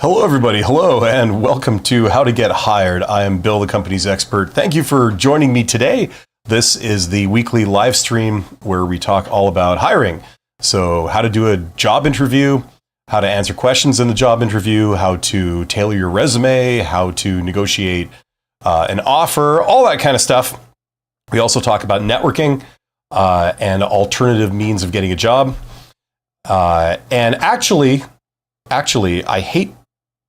Hello, everybody. Hello, and welcome to How to Get Hired. I am Bill, the company's expert. Thank you for joining me today. This is the weekly live stream where we talk all about hiring. So how to do a job interview, how to answer questions in the job interview, how to tailor your resume, how to negotiate an offer, all that kind of stuff. We also talk about networking and alternative means of getting a job. And actually, I hate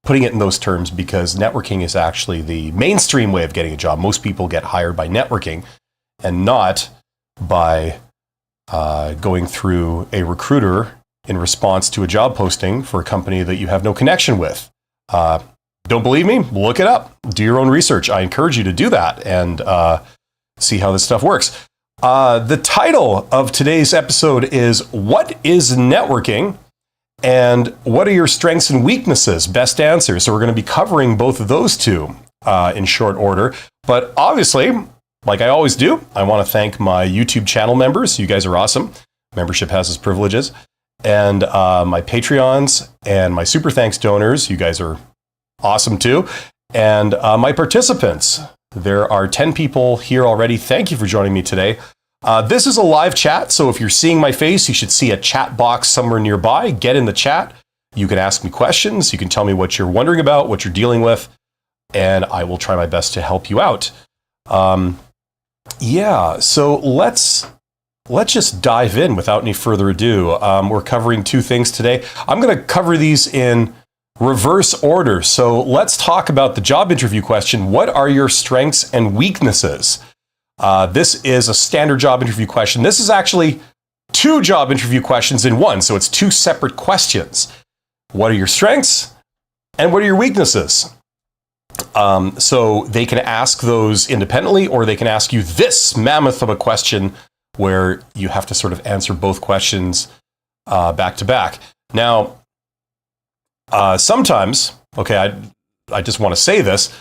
putting it in those terms because networking is actually the mainstream way of getting a job. Most people get hired by networking and not by going through a recruiter in response to a job posting for a company that you have no connection with. Don't believe me? Look it up. Do your own research. I encourage you to do that and see how this stuff works. The title of today's episode is What is Networking? And what are your strengths and weaknesses? Best answers. So we're going to be covering both of those two in short order. But obviously, like I always do, I want to thank my YouTube channel members. You guys are awesome. Membership has its privileges. And my Patreons and my Super Thanks donors. You guys are awesome too. And my participants. There are 10 people here already. Thank you for joining me today. This is a live chat, so if you're seeing my face, you should see a chat box somewhere nearby. Get in the chat. You can ask me questions. You can tell me what you're wondering about, what you're dealing with, and I will try my best to help you out. So let's just dive in without any further ado. We're covering two things today. I'm going to cover these in reverse order. So let's talk about the job interview question. What are your strengths and weaknesses? This is a standard job interview question. This is actually two job interview questions in one. So it's two separate questions. What are your strengths and what are your weaknesses? So they can ask those independently, or they can ask you this mammoth of a question where you have to sort of answer both questions back to back. Now, sometimes, okay, I just want to say this.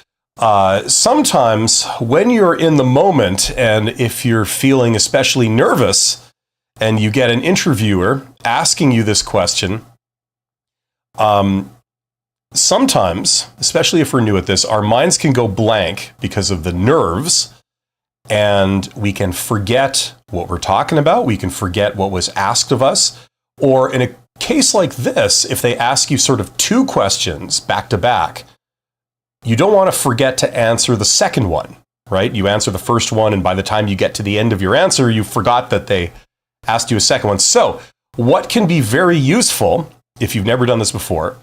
Sometimes when you're in the moment and if you're feeling especially nervous and you get an interviewer asking you this question, sometimes, especially if we're new at this, our minds can go blank because of the nerves and we can forget what we're talking about. We can forget what was asked of us. Or in a case like this, if they ask you sort of two questions back to back, you don't want to forget to answer the second one, right? You answer the first one, and by the time you get to the end of your answer, you forgot that they asked you a second one. So what can be very useful, if you've never done this before,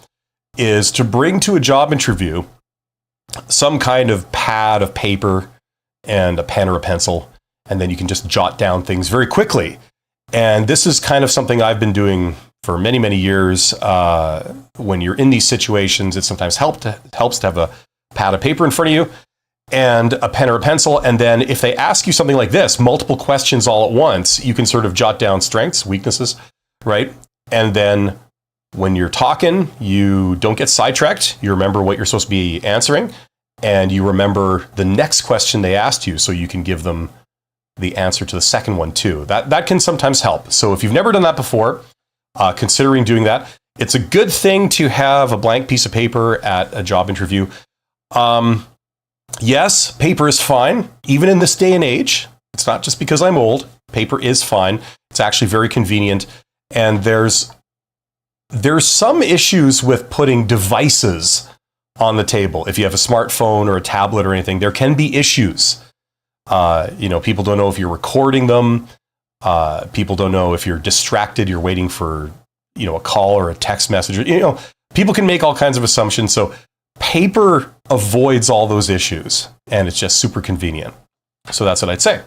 is to bring to a job interview some kind of pad of paper and a pen or a pencil, and then you can just jot down things very quickly. And this is kind of something I've been doing for many, many years. When you're in these situations, it sometimes helps to have a pad of paper in front of you and a pen or a pencil. And then if they ask you something like this, multiple questions all at once, you can sort of jot down strengths, weaknesses, right? And then when you're talking, you don't get sidetracked. You remember what you're supposed to be answering, and you remember the next question they asked you, so you can give them the answer to the second one too. That can sometimes help. So if you've never done that before, considering doing that, it's a good thing to have a blank piece of paper at a job interview. Yes, paper is fine, even in this day and age. It's not just because I'm old. Paper is fine. It's actually very convenient. And there's some issues with putting devices on the table. If you have a smartphone or a tablet or anything, there can be issues. People don't know if you're recording them. People don't know if you're distracted, you're waiting for, a call or a text message. People can make all kinds of assumptions. So paper avoids all those issues, and it's just super convenient. So that's what I'd say.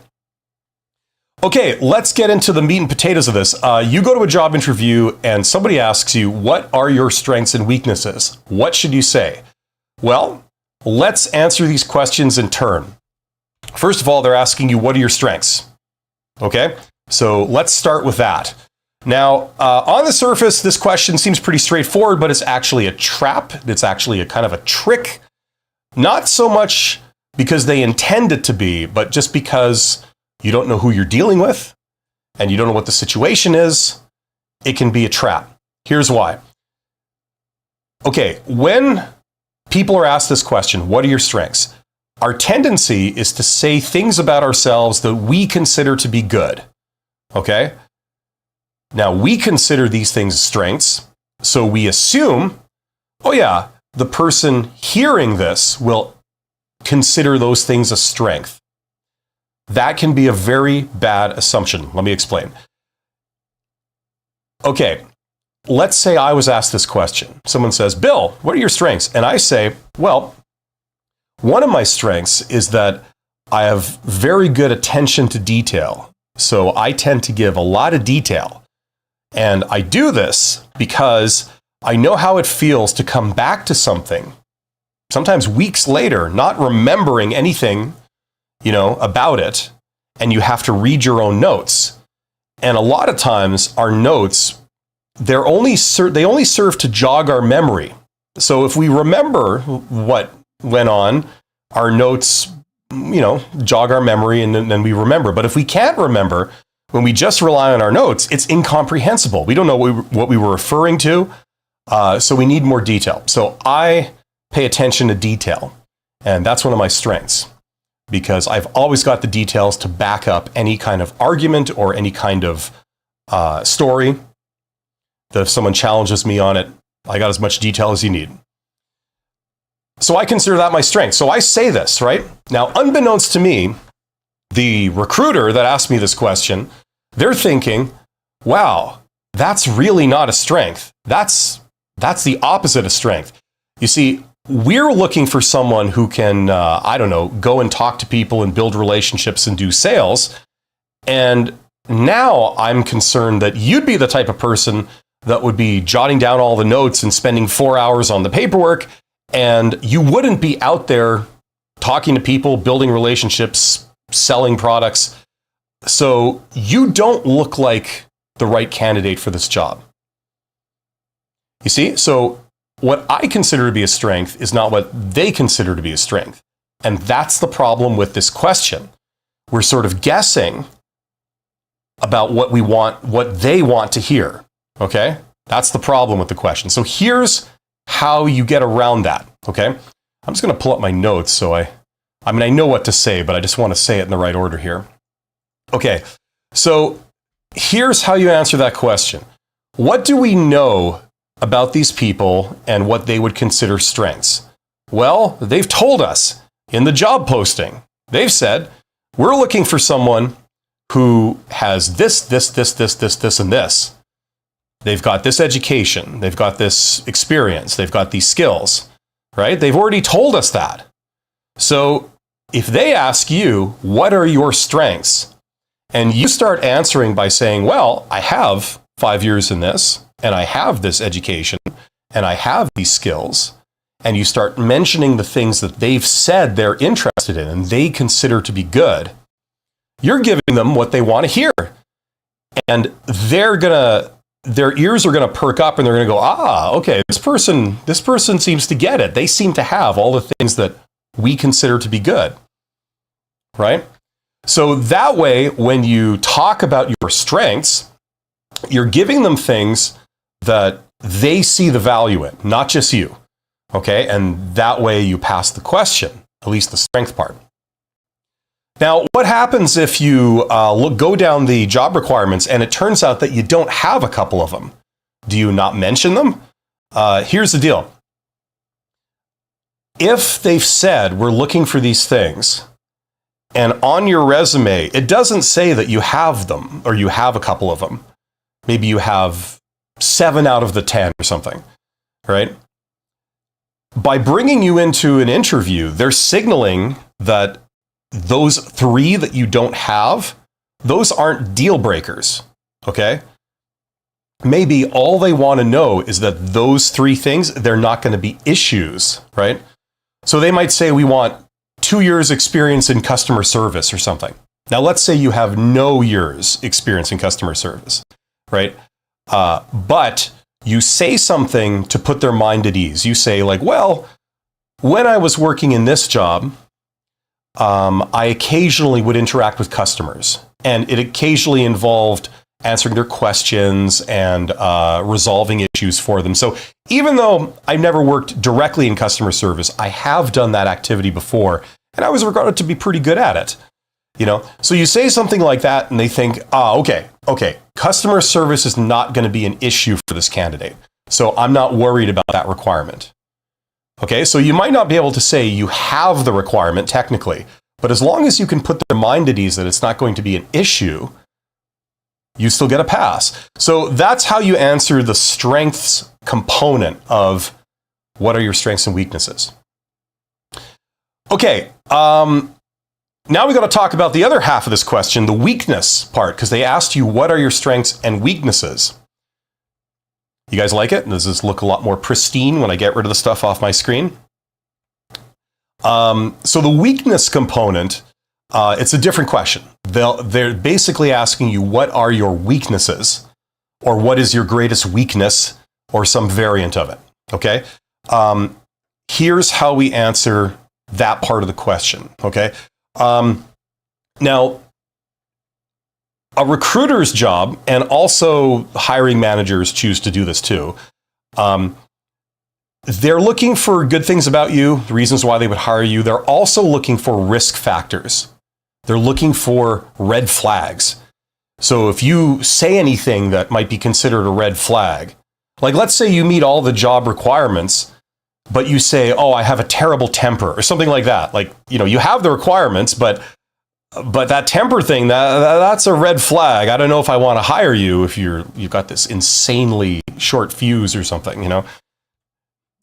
Okay, let's get into the meat and potatoes of this. You go to a job interview and somebody asks you, what are your strengths and weaknesses? What should you say? Well, let's answer these questions in turn. First of all, they're asking you, what are your strengths? Okay, so let's start with that. Now, on the surface, this question seems pretty straightforward, but it's actually a trap. It's actually a kind of a trick. Not so much because they intend it to be, but just because you don't know who you're dealing with and you don't know what the situation is, it can be a trap. Here's why. Okay, when people are asked this question, what are your strengths? Our tendency is to say things about ourselves that we consider to be good. Okay? Now, we consider these things strengths, so we assume, oh yeah, the person hearing this will consider those things a strength. That can be a very bad assumption. Let me explain. Okay, let's say I was asked this question. Someone says, Bill, what are your strengths? And I say, well, one of my strengths is that I have very good attention to detail. So I tend to give a lot of detail. And I do this because I know how it feels to come back to something, sometimes weeks later, not remembering anything, about it, and you have to read your own notes. And a lot of times our notes, they only serve to jog our memory. So if we remember what went on, our notes, jog our memory and then we remember. But if we can't remember, when we just rely on our notes, it's incomprehensible. We don't know what we were referring to, so we need more detail. So I pay attention to detail, and that's one of my strengths, because I've always got the details to back up any kind of argument or any kind of story. That if someone challenges me on it, I got as much detail as you need. So I consider that my strength. So I say this, right? Now, unbeknownst to me, the recruiter that asked me this question, they're thinking, wow, that's really not a strength. That's the opposite of strength. You see, we're looking for someone who can, go and talk to people and build relationships and do sales. And now I'm concerned that you'd be the type of person that would be jotting down all the notes and spending 4 hours on the paperwork, and you wouldn't be out there talking to people, building relationships, selling products. So you don't look like the right candidate for this job. You see? So what I consider to be a strength is not what they consider to be a strength. And that's the problem with this question. We're sort of guessing about what we want, what they want to hear. Okay? That's the problem with the question. So here's how you get around that. Okay? I'm just going to pull up my notes so I know what to say, but I just want to say it in the right order here. Okay, so here's how you answer that question. What do we know about these people and what they would consider strengths? Well, they've told us in the job posting. They've said, we're looking for someone who has this, and this. They've got this education. They've got this experience. They've got these skills, right? They've already told us that. So if they ask you, what are your strengths? And you start answering by saying, well, I have 5 years in this, and I have this education, and I have these skills, and you start mentioning the things that they've said they're interested in and they consider to be good, you're giving them what they want to hear. And their ears are going to perk up and they're going to go, okay, this person seems to get it. They seem to have all the things that we consider to be good, right? So that way, when you talk about your strengths, you're giving them things that they see the value in, not just you, okay? And that way you pass the question, at least the strength part. Now, what happens if you go down the job requirements and it turns out that you don't have a couple of them? Do you not mention them? Here's the deal. If they've said, we're looking for these things, and on your resume, it doesn't say that you have them or you have a couple of them. Maybe you have 7 out of the 10 or something, right? By bringing you into an interview, they're signaling that those 3 that you don't have, those aren't deal breakers, okay? Maybe all they want to know is that those 3 things, they're not going to be issues, right? So they might say, we want 2 years experience in customer service or something. Now, let's say you have no years experience in customer service, right? But you say something to put their mind at ease. You say like, well, when I was working in this job, I occasionally would interact with customers, and it occasionally involved answering their questions and resolving issues for them. So even though I've never worked directly in customer service, I have done that activity before, and I was regarded to be pretty good at it. So you say something like that and they think, okay, customer service is not going to be an issue for this candidate. So I'm not worried about that requirement. Okay, so you might not be able to say you have the requirement technically, but as long as you can put their mind at ease that it's not going to be an issue, you still get a pass. So that's how you answer the strengths component of what are your strengths and weaknesses. Okay, now we got to talk about the other half of this question, the weakness part, because they asked you what are your strengths and weaknesses. You guys like it? Does this look a lot more pristine when I get rid of the stuff off my screen? So the weakness component, it's a different question. They're basically asking you what are your weaknesses, or what is your greatest weakness, or some variant of it. Okay? Here's how we answer that part of the question. Okay? Now, a recruiter's job, and also hiring managers choose to do this too, they're looking for good things about you, the reasons why they would hire you. They're also looking for risk factors. They're looking for red flags. So if you say anything that might be considered a red flag, like let's say you meet all the job requirements, but you say, I have a terrible temper, or something like that. Like, you have the requirements, but that temper thing, that's a red flag. I don't know if I want to hire you if you've got this insanely short fuse or something, and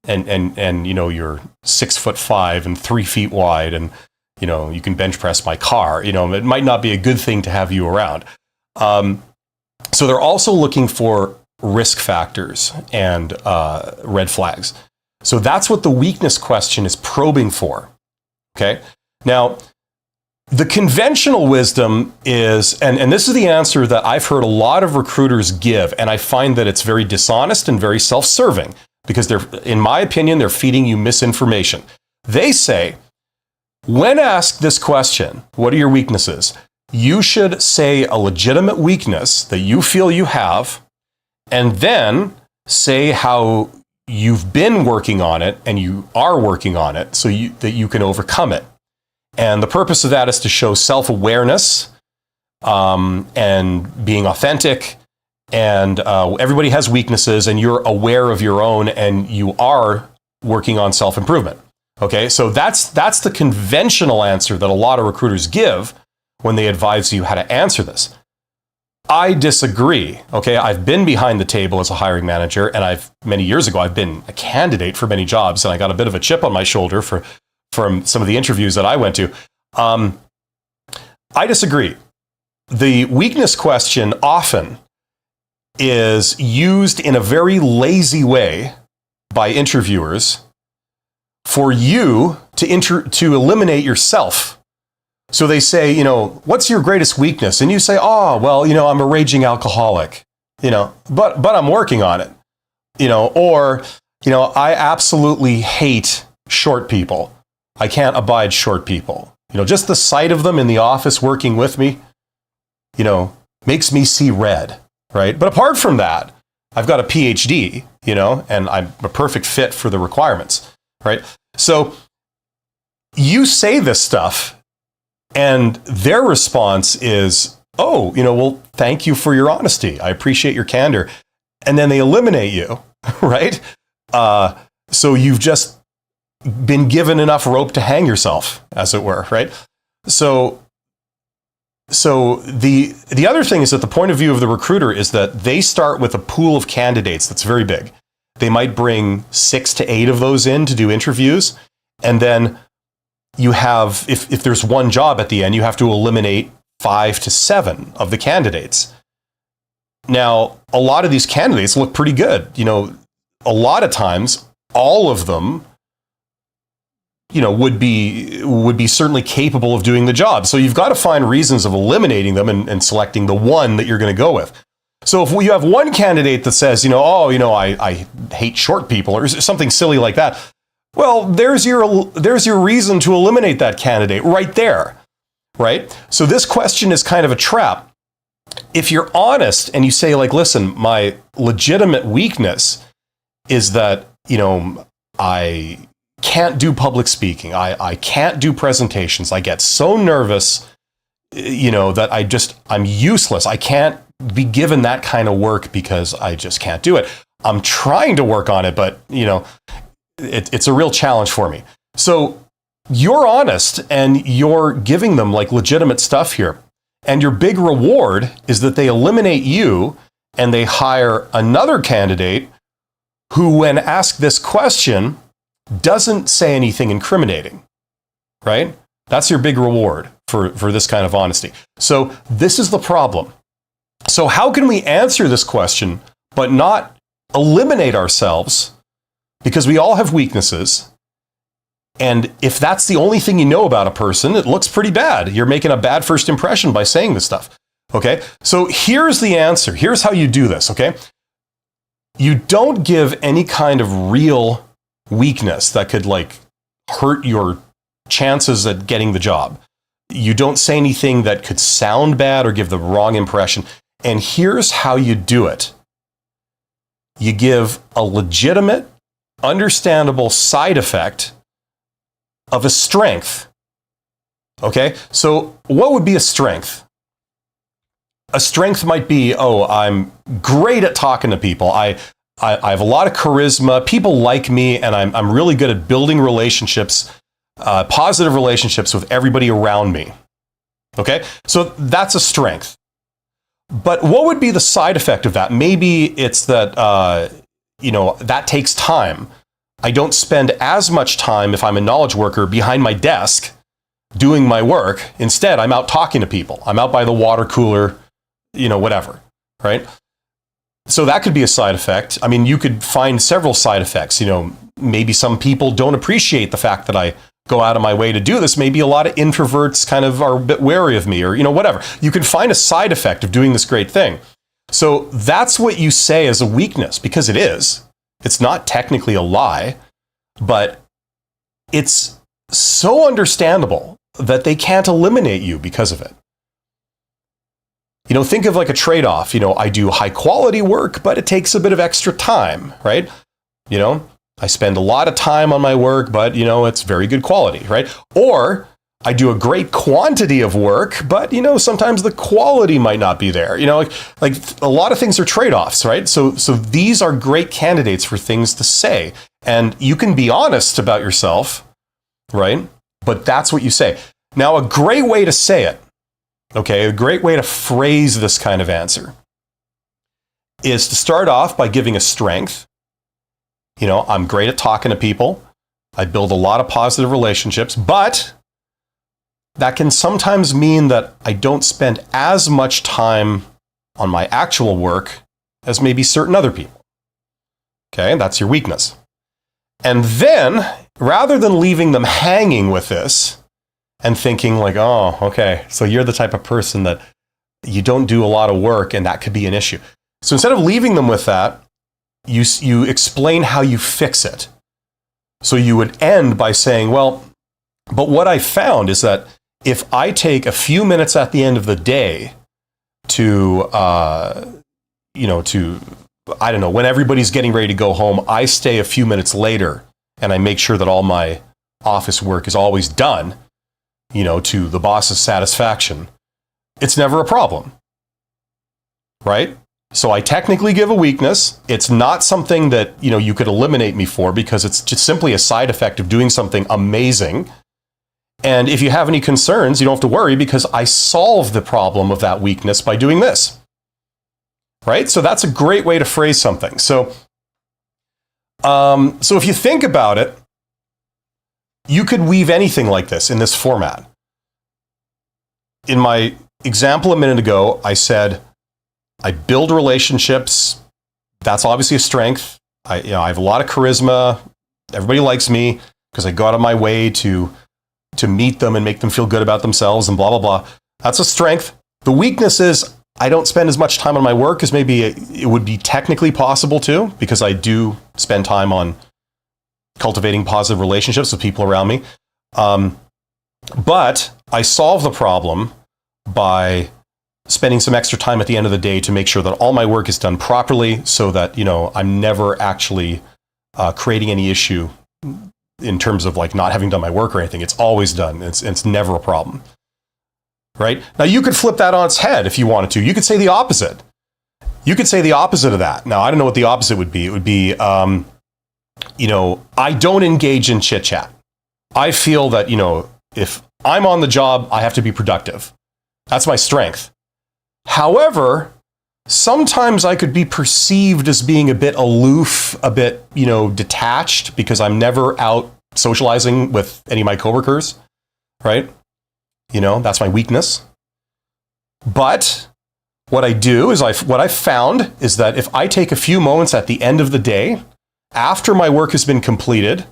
you're 6'5" and 3 feet wide, and you can bench press my car. It might not be a good thing to have you around. So they're also looking for risk factors and red flags. So that's what the weakness question is probing for. Okay. Now, the conventional wisdom is, and this is the answer that I've heard a lot of recruiters give, and I find that it's very dishonest and very self-serving, because in my opinion, they're feeding you misinformation. They say, when asked this question, what are your weaknesses? You should say a legitimate weakness that you feel you have, and then say how you've been working on it and you are working on it so that you can overcome it. And the purpose of that is to show self-awareness and being authentic. And everybody has weaknesses, and you're aware of your own, and you are working on self-improvement. Okay, so that's the conventional answer that a lot of recruiters give when they advise you how to answer this. I disagree. Okay, I've been behind the table as a hiring manager, and many years ago I've been a candidate for many jobs, and I got a bit of a chip on my shoulder from some of the interviews that I went to. I disagree. The weakness question often is used in a very lazy way by interviewers for you to eliminate yourself. So they say, what's your greatest weakness? And you say, I'm a raging alcoholic, but I'm working on it, or, I absolutely hate short people. I can't abide short people. Just the sight of them in the office working with me, makes me see red, right? But apart from that, I've got a PhD, and I'm a perfect fit for the requirements, right? So you say this stuff, and their response is, well, thank you for your honesty. I appreciate your candor. And then they eliminate you, right? So you've just been given enough rope to hang yourself, as it were, right? So the other thing is that the point of view of the recruiter is that they start with a pool of candidates that's very big. They might bring 6 to 8 of those in to do interviews, and then you have, if there's one job at the end, you have to eliminate 5 to 7 of the candidates. Now, a lot of these candidates look pretty good. A lot of times, all of them, would be certainly capable of doing the job. So you've got to find reasons of eliminating them and selecting the one that you're going to go with. So if you have one candidate that says, I hate short people, or something silly like that, well, there's your reason to eliminate that candidate right there, right? So this question is kind of a trap, if you're honest and you say like, listen, my legitimate weakness is that, I can't do public speaking. I can't do presentations. I get so nervous, that I'm useless. I can't be given that kind of work because I just can't do it. I'm trying to work on it, but it's a real challenge for me. So you're honest and you're giving them like legitimate stuff here. And your big reward is that they eliminate you and they hire another candidate who, when asked this question, doesn't say anything incriminating, right? That's your big reward for this kind of honesty. So this is the problem. So how can we answer this question but not eliminate ourselves? Because we all have weaknesses. And if that's the only thing you know about a person, it looks pretty bad. You're making a bad first impression by saying this stuff. Okay? So here's the answer. Here's how you do this, okay? You don't give any kind of real weakness that could like hurt your chances at getting the job. You don't say anything that could sound bad or give the wrong impression. And here's how you do it. You give a legitimate, understandable side effect of a strength. Okay? So what would be a strength? A strength might be, I'm great at talking to people. I have a lot of charisma. People like me, and I'm really good at building relationships, positive relationships with everybody around me. Okay? So that's a strength. But what would be the side effect of that? Maybe it's that, that takes time. I don't spend as much time, if I'm a knowledge worker, behind my desk doing my work. Instead, I'm out talking to people. I'm out by the water cooler, whatever, right? So that could be a side effect. I mean, you could find several side effects. Maybe some people don't appreciate the fact that I go out of my way to do this. Maybe a lot of introverts kind of are a bit wary of me, or, whatever. You can find a side effect of doing this great thing. So that's what you say as a weakness, because it is. It's not technically a lie, but it's so understandable that they can't eliminate you because of it. Think of like a trade-off. I do high quality work, but it takes a bit of extra time, right? I spend a lot of time on my work, but it's very good quality, right? Or I do a great quantity of work, but sometimes the quality might not be there. Like a lot of things are trade-offs, right? So these are great candidates for things to say. And you can be honest about yourself, right? But that's what you say. Now, a great way to say it, okay, a great way to phrase this kind of answer is to start off by giving a strength. I'm great at talking to people. I build a lot of positive relationships, but that can sometimes mean that I don't spend as much time on my actual work as maybe certain other people. Okay, that's your weakness. And then, rather than leaving them hanging with this and thinking like, oh, okay, so you're the type of person that you don't do a lot of work and that could be an issue. So instead of leaving them with that, you explain how you fix it. So you would end by saying, well, but what I found is that if I take a few minutes at the end of the day to, when everybody's getting ready to go home, I stay a few minutes later and I make sure that all my office work is always done, to the boss's satisfaction. It's never a problem, right? So I technically give a weakness. It's not something that, you could eliminate me for because it's just simply a side effect of doing something amazing. And if you have any concerns, you don't have to worry because I solve the problem of that weakness by doing this. Right? So that's a great way to phrase something. So if you think about it, you could weave anything like this in this format. In my example a minute ago, I said, I build relationships. That's obviously a strength. I have a lot of charisma. Everybody likes me because I go out of my way to meet them and make them feel good about themselves and blah, blah, blah. That's a strength. The weakness is I don't spend as much time on my work as maybe it would be technically possible to, because I do spend time on cultivating positive relationships with people around me. But I solve the problem by spending some extra time at the end of the day to make sure that all my work is done properly so that, I'm never actually creating any issue in terms of like not having done my work or anything. It's always done. It's never a problem. Right? Now, you could flip that on its head if you wanted to. You could say the opposite. You could say the opposite of that. Now, I don't know what the opposite would be. It would be, I don't engage in chit chat. I feel that, if I'm on the job, I have to be productive. That's my strength. However, sometimes I could be perceived as being a bit aloof, a bit, detached because I'm never out socializing with any of my coworkers, right? That's my weakness. But what I do is what I've found is that if I take a few moments at the end of the day, after my work has been completed,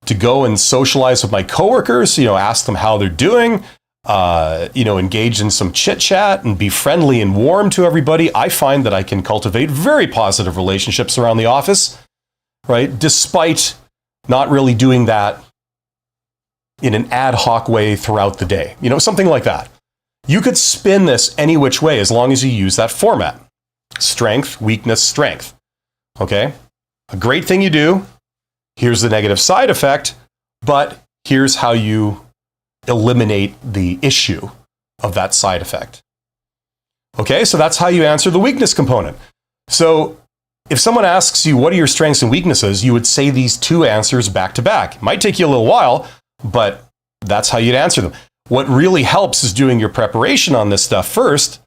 to go and socialize with my coworkers, ask them how they're doing, engage in some chit chat and be friendly and warm to everybody, I find that I can cultivate very positive relationships around the office, right? Despite not really doing that in an ad hoc way throughout the day, something like that. You could spin this any which way as long as you use that format. Strength, weakness, strength. Okay? A great thing you do. Here's the negative side effect, but here's how you eliminate the issue of that side effect. Okay, so that's how you answer the weakness component. So if someone asks you, what are your strengths and weaknesses, you would say these two answers back to back. It might take you a little while, but that's how you'd answer them. What really helps is doing your preparation on this stuff first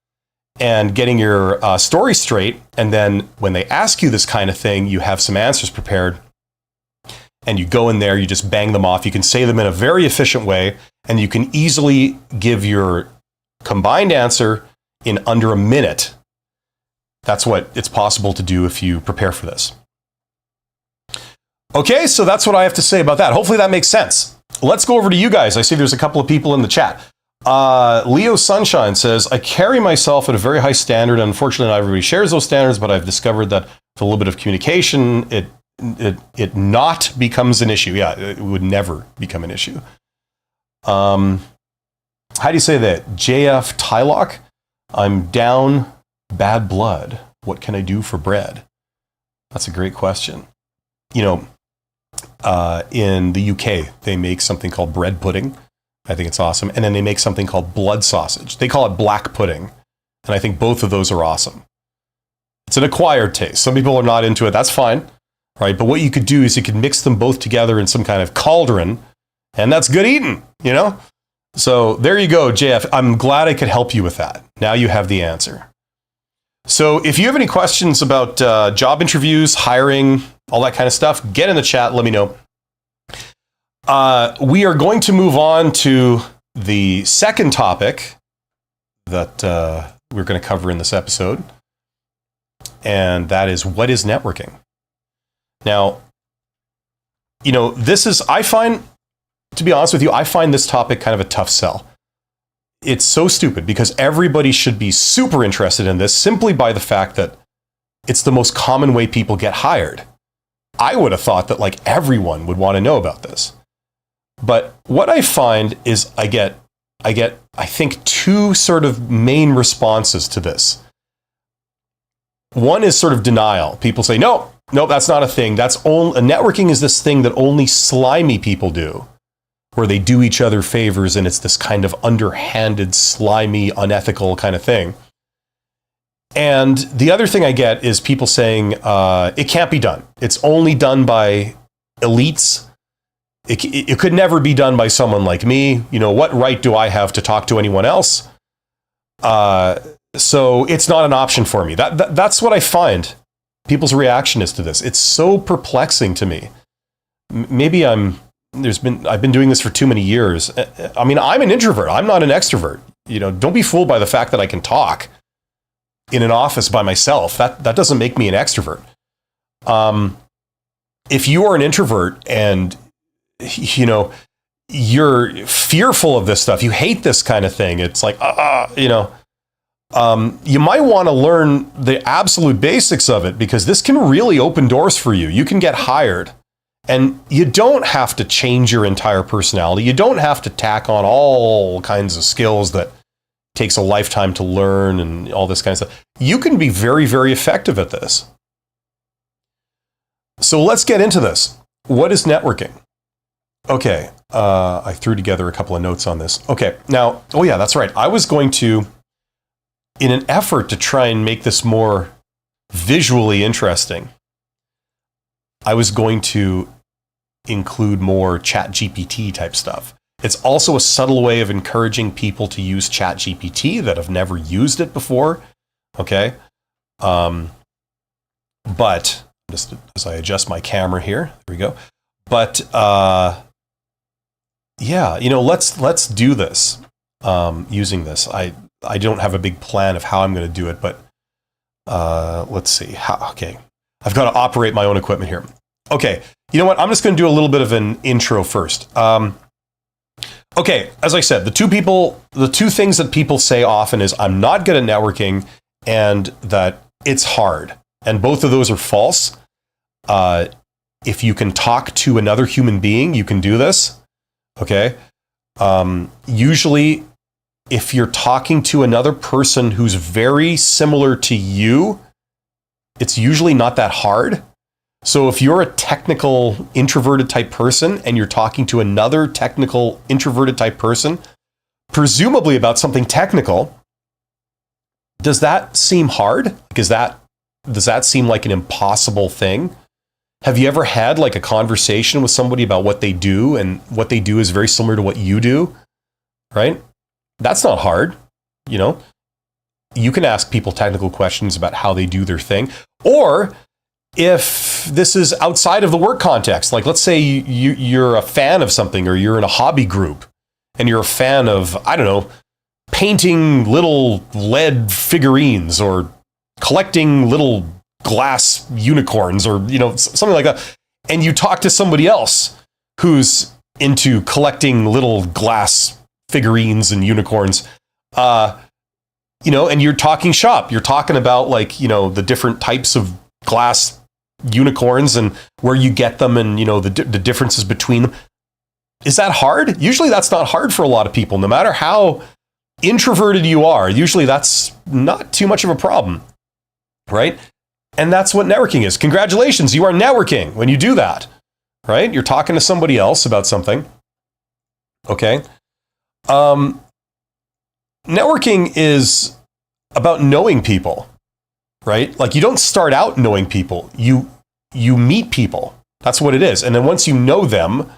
and getting your story straight. And then when they ask you this kind of thing, you have some answers prepared. And you go in there, you just bang them off. You can say them in a very efficient way, and you can easily give your combined answer in under a minute. That's what it's possible to do if you prepare for this. Okay, so that's what I have to say about that. Hopefully that makes sense. Let's go over to you guys. I see there's a couple of people in the chat. Leo Sunshine says, I carry myself at a very high standard. Unfortunately, not everybody shares those standards, but I've discovered that with a little bit of communication, it not becomes an issue. Yeah, it would never become an issue. How do you say that? JF Tylock, I'm down bad blood. What can I do for bread? That's a great question. In the UK, they make something called bread pudding. I think it's awesome. And then they make something called blood sausage. They call it black pudding. And I think both of those are awesome. It's an acquired taste. Some people are not into it. That's fine. Right? But what you could do is you could mix them both together in some kind of cauldron, and that's good eating, So there you go, JF. I'm glad I could help you with that. Now you have the answer. So if you have any questions about job interviews, hiring, all that kind of stuff, get in the chat. Let me know. We are going to move on to the second topic that we're going to cover in this episode, and that is, what is networking? Now, I find, to be honest with you, I find this topic kind of a tough sell. It's so stupid because everybody should be super interested in this simply by the fact that it's the most common way people get hired. I would have thought that like everyone would want to know about this. But what I find is I get, I think, two sort of main responses to this. One is sort of denial. People say, no, that's not a thing. Networking is this thing that only slimy people do, where they do each other favors, and it's this kind of underhanded, slimy, unethical kind of thing. And the other thing I get is people saying, it can't be done. It's only done by elites. It could never be done by someone like me. What right do I have to talk to anyone else? So it's not an option for me. That's what I find people's reaction is to this. It's so perplexing to me. Maybe I've been doing this for too many years. I mean, I'm an introvert. I'm not an extrovert. Don't be fooled by the fact that I can talk in an office by myself. That doesn't make me an extrovert. If you are an introvert and you're fearful of this stuff, you hate this kind of thing, it's like, you might want to learn the absolute basics of it, because this can really open doors for you. You can get hired, and you don't have to change your entire personality. You don't have to tack on all kinds of skills that takes a lifetime to learn and all this kind of stuff. You can be very, very effective at this. So let's get into this. What is networking? Okay, I threw together a couple of notes on this. Okay, now, oh yeah, that's right. I was going to, in an effort to try and make this more visually interesting, I was going to include more ChatGPT type stuff. It's also a subtle way of encouraging people to use ChatGPT that have never used it before. Okay, but just as I adjust my camera here, there we go. But yeah, let's do this using this. I don't have a big plan of how I'm going to do it, but let's see. Okay, I've got to operate my own equipment here. Okay, you know what? I'm just going to do a little bit of an intro first. Okay, as I said, the two things that people say often is I'm not good at networking and that it's hard. And both of those are false. If you can talk to another human being, you can do this. Okay. Usually, if you're talking to another person who's very similar to you, it's usually not that hard. So if you're a technical introverted type person and you're talking to another technical introverted type person, presumably about something technical, does that seem hard? Does that seem like an impossible thing? Have you ever had like a conversation with somebody about what they do and what they do is very similar to what you do, right? That's not hard. You can ask people technical questions about how they do their thing. Or if this is outside of the work context, like let's say you're a fan of something or you're in a hobby group and you're a fan of, I don't know, painting little lead figurines or collecting little glass unicorns or, something like that. And you talk to somebody else who's into collecting little glass figurines and unicorns, and you're talking shop. You're talking about the different types of glass unicorns and where you get them and, the differences between them. Is that hard? Usually that's not hard for a lot of people. No matter how introverted you are, usually that's not too much of a problem, right? And that's what networking is. Congratulations, you are networking when you do that, right? You're talking to somebody else about something. Okay. Networking is about knowing people, right? Like you don't start out knowing people. You meet people. That's what it is. And then once you know them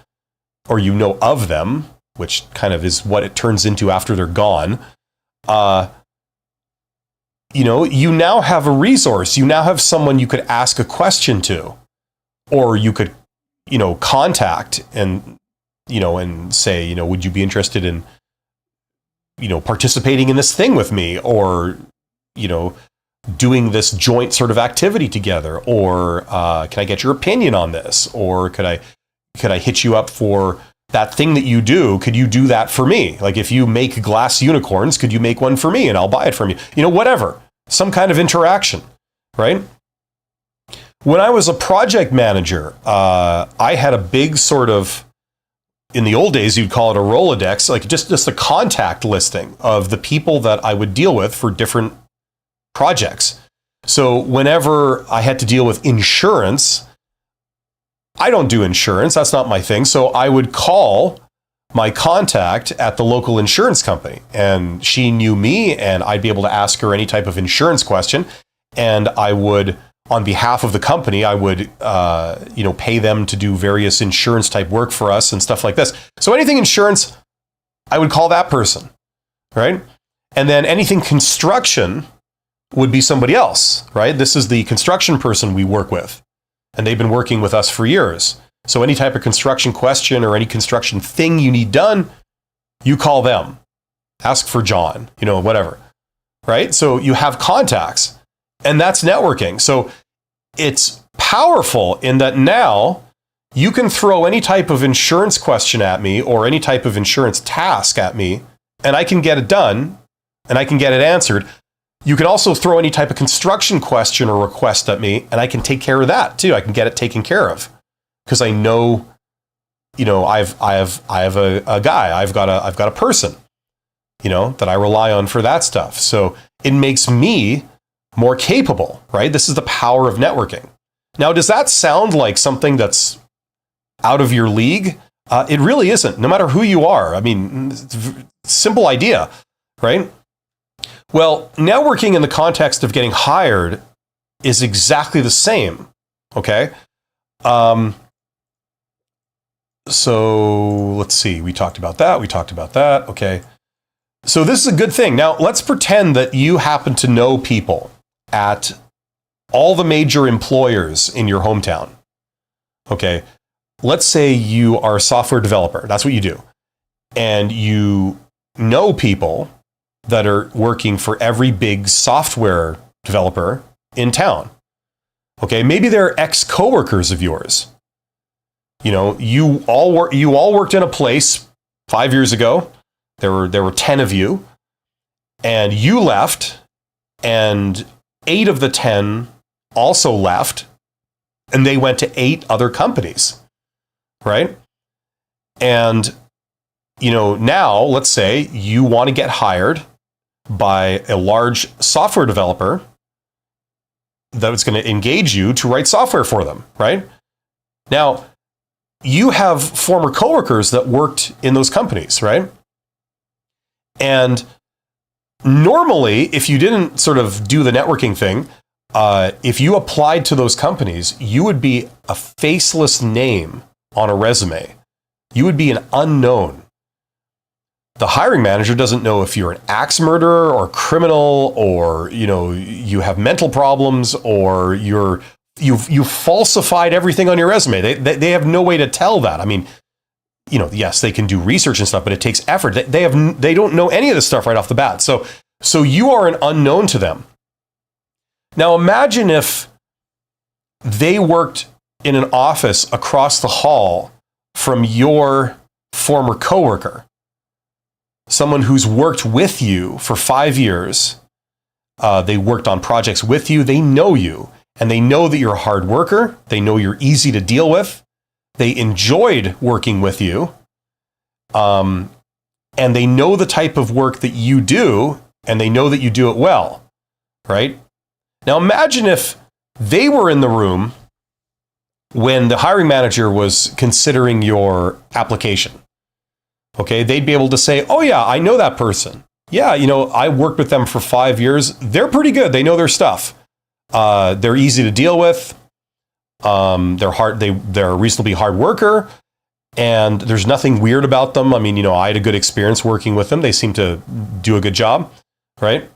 or you know of them, which kind of is what it turns into after they're gone, you now have a resource. You now have someone you could ask a question to, or you could, contact and say, would you be interested in, participating in this thing with me, or, doing this joint sort of activity together, or can I get your opinion on this, or could I hit you up for that thing that you do? Could you do that for me? Like if you make glass unicorns, could you make one for me and I'll buy it from you? Whatever. Some kind of interaction, right? When I was a project manager, I had a big sort of, in the old days, you'd call it a Rolodex, like just a contact listing of the people that I would deal with for different projects. So whenever I had to deal with insurance, I don't do insurance. That's not my thing. So I would call my contact at the local insurance company, and she knew me, and I'd be able to ask her any type of insurance question. And I would, on behalf of the company, I would, pay them to do various insurance type work for us and stuff like this. So anything insurance, I would call that person, right? And then anything construction would be somebody else, right? This is the construction person we work with, and they've been working with us for years. So any type of construction question or any construction thing you need done, you call them. Ask for John, whatever, right? So you have contacts, and that's networking. So it's powerful in that now you can throw any type of insurance question at me or any type of insurance task at me, and I can get it done and I can get it answered. You can also throw any type of construction question or request at me, and I can take care of that too. I can get it taken care of because I know, I have a guy. I've got a person that I rely on for that stuff. So it makes me more capable, right? This is the power of networking. Now, does that sound like something that's out of your league? It really isn't, no matter who you are. I mean, simple idea, right? Well, networking in the context of getting hired is exactly the same, okay? So let's see, we talked about that, okay. So this is a good thing. Now, let's pretend that you happen to know people at all the major employers in your hometown, okay? Let's say you are a software developer, that's what you do, and you know people that are working for every big software developer in town. Okay, maybe they're ex-coworkers of yours. You all worked in a place 5 years ago. There were 10 of you, and you left, and 8 of the 10 also left, and they went to 8 other companies, right? And now let's say you want to get hired by a large software developer that's going to engage you to write software for them, right? Now, you have former coworkers that worked in those companies, right? And normally, if you didn't sort of do the networking thing, if you applied to those companies, you would be a faceless name on a resume. You would be an unknown. The hiring manager doesn't know if you're an axe murderer or criminal, or you have mental problems, or you've falsified everything on your resume. They have no way to tell that. I mean, yes, they can do research and stuff, but it takes effort. They don't know any of this stuff right off the bat. So you are an unknown to them. Now imagine if they worked in an office across the hall from your former coworker. Someone who's worked with you for 5 years. They worked on projects with you. They know you, and they know that you're a hard worker. They know you're easy to deal with. They enjoyed working with you. And they know the type of work that you do, and they know that you do it well, right? Now imagine if they were in the room when the hiring manager was considering your application. Okay, they'd be able to say, oh yeah, I know that person. Yeah, I worked with them for 5 years. They're pretty good. They know their stuff. They're easy to deal with. They're a reasonably hard worker, and there's nothing weird about them. I mean, I had a good experience working with them. They seem to do a good job, right?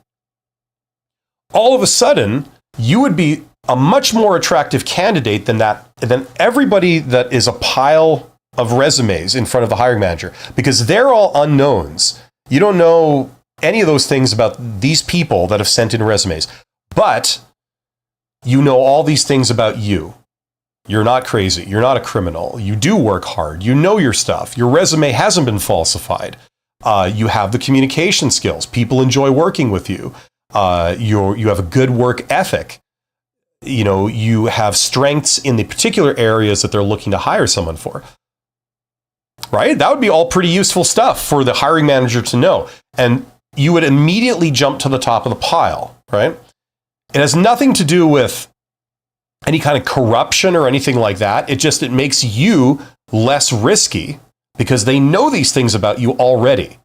All of a sudden, you would be a much more attractive candidate than everybody that is a pile of resumes in front of the hiring manager, because they're all unknowns. You don't know any of those things about these people that have sent in resumes, but you know all these things about you. You're not crazy. You're not a criminal. You do work hard. You know your stuff. Your resume hasn't been falsified. You have the communication skills. People enjoy working with you. You have a good work ethic. You have strengths in the particular areas that they're looking to hire someone for. Right? That would be all pretty useful stuff for the hiring manager to know. And you would immediately jump to the top of the pile, right? It has nothing to do with any kind of corruption or anything like that. It makes you less risky because they know these things about you already,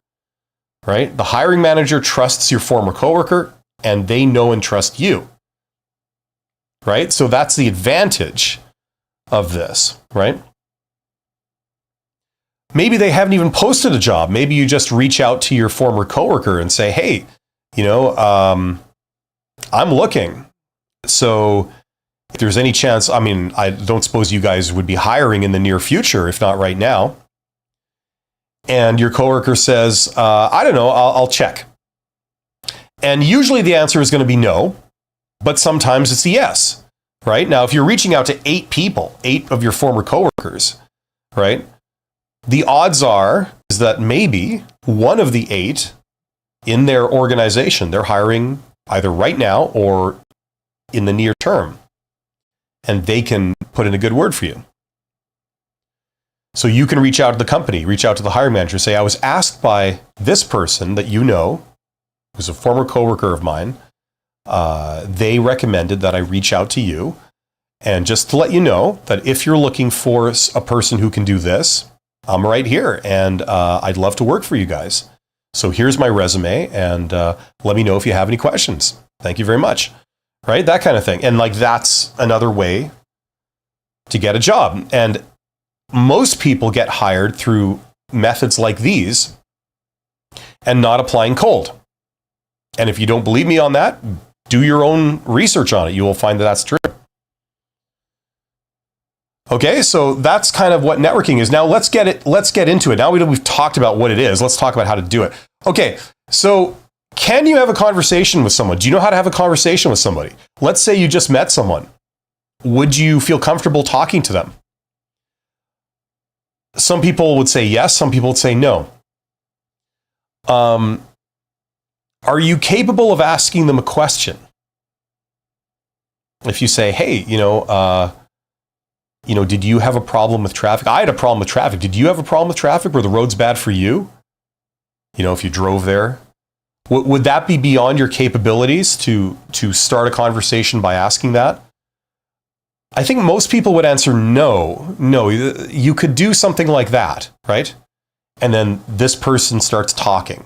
right? The hiring manager trusts your former coworker, and they know and trust you, right? So that's the advantage of this, right? Maybe they haven't even posted a job. Maybe you just reach out to your former coworker and say, hey, I'm looking. So if there's any chance, I mean, I don't suppose you guys would be hiring in the near future, if not right now. And your coworker says, I don't know, I'll check. And usually the answer is going to be no, but sometimes it's a yes, right? Now, if you're reaching out to 8 people, 8 of your former coworkers, right? The odds are is that maybe one of the 8 in their organization, they're hiring either right now or in the near term, and they can put in a good word for you. So you can reach out to the company, reach out to the hiring manager, say, I was asked by this person that you know, who's a former coworker of mine, they recommended that I reach out to you. And just to let you know that if you're looking for a person who can do this, I'm right here, and I'd love to work for you guys. So here's my resume, and let me know if you have any questions. Thank you very much. Right? That kind of thing. And like, that's another way to get a job. And most people get hired through methods like these and not applying cold. And if you don't believe me on that, do your own research on it. You will find that that's true. Okay, so that's kind of what networking is. Now let's get into it. Now we've talked about what it is. Let's talk about how to do it. Okay, so can you have a conversation with someone? Do you know how to have a conversation with somebody? Let's say you just met someone. Would you feel comfortable talking to them? Some people would say yes, some people would say no. Are you capable of asking them a question? If you say, hey, did you have a problem with traffic? I had a problem with traffic. Did you have a problem with traffic? Were the roads bad for you? If you drove there? Would that be beyond your capabilities to start a conversation by asking that? I think most people would answer no. No, you could do something like that, right? And then this person starts talking,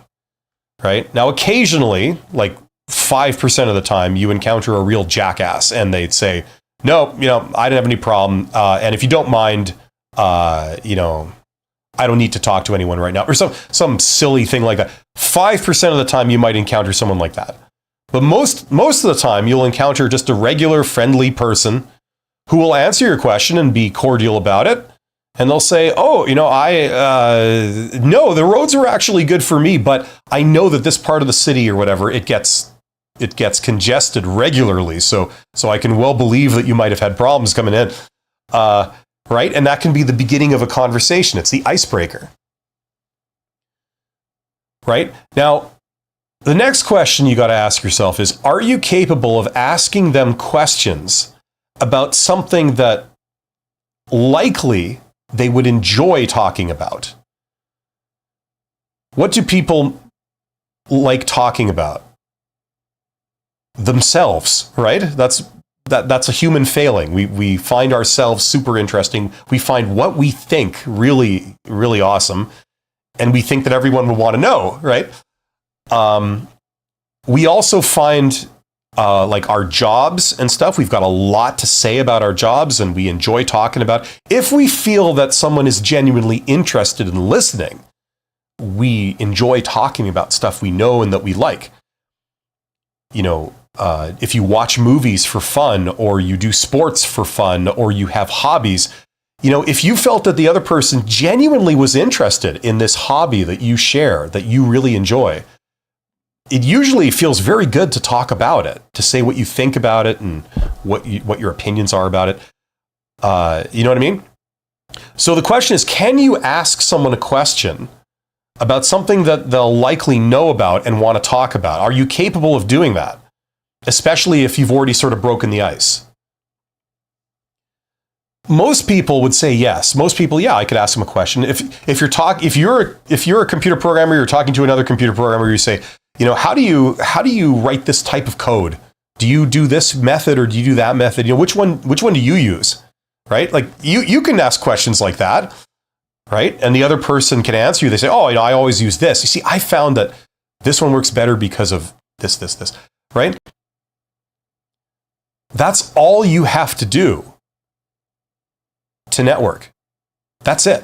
right? Now, occasionally, like 5% of the time, you encounter a real jackass and they'd say, no, I didn't have any problem. And if you don't mind, I don't need to talk to anyone right now. Or some silly thing like that. 5% of the time you might encounter someone like that. But most of the time you'll encounter just a regular, friendly person who will answer your question and be cordial about it. And they'll say, no, the roads are actually good for me, but I know that this part of the city or whatever, it gets congested regularly. So I can well believe that you might have had problems coming in. Right? And that can be the beginning of a conversation. It's the icebreaker. Right? Now, the next question you got to ask yourself is, are you capable of asking them questions about something that likely they would enjoy talking about? What do people like talking about? Themselves, right? That's a human failing. We find ourselves super interesting. We find what we think really, really awesome. And we think that everyone would want to know, right? We also find like our jobs and stuff. We've got a lot to say about our jobs and we enjoy talking about. If we feel that someone is genuinely interested in listening, we enjoy talking about stuff we know and that we like. If you watch movies for fun, or you do sports for fun, or you have hobbies, if you felt that the other person genuinely was interested in this hobby that you share, that you really enjoy, it usually feels very good to talk about it, to say what you think about it and what your opinions are about it. You know what I mean? So the question is, can you ask someone a question about something that they'll likely know about and want to talk about? Are you capable of doing that? Especially if you've already sort of broken the ice. Most people would say yes. Most people, yeah, I could ask them a question. If you're a computer programmer, you're talking to another computer programmer, you say, how do you write this type of code? Do you do this method or do you do that method? Which one do you use? Right? Like you can ask questions like that, right? And the other person can answer you. They say, I always use this. You see, I found that this one works better because of this, right? That's all you have to do to network. That's it.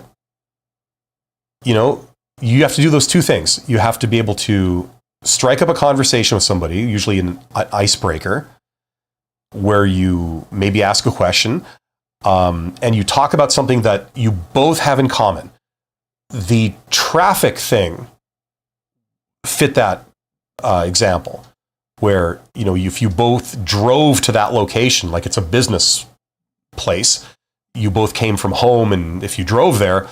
You have to do those two things. You have to be able to strike up a conversation with somebody, usually an icebreaker, where you maybe ask a question, and you talk about something that you both have in common. The traffic thing fit that example. Where, if you both drove to that location, like it's a business place, you both came from home, and if you drove there,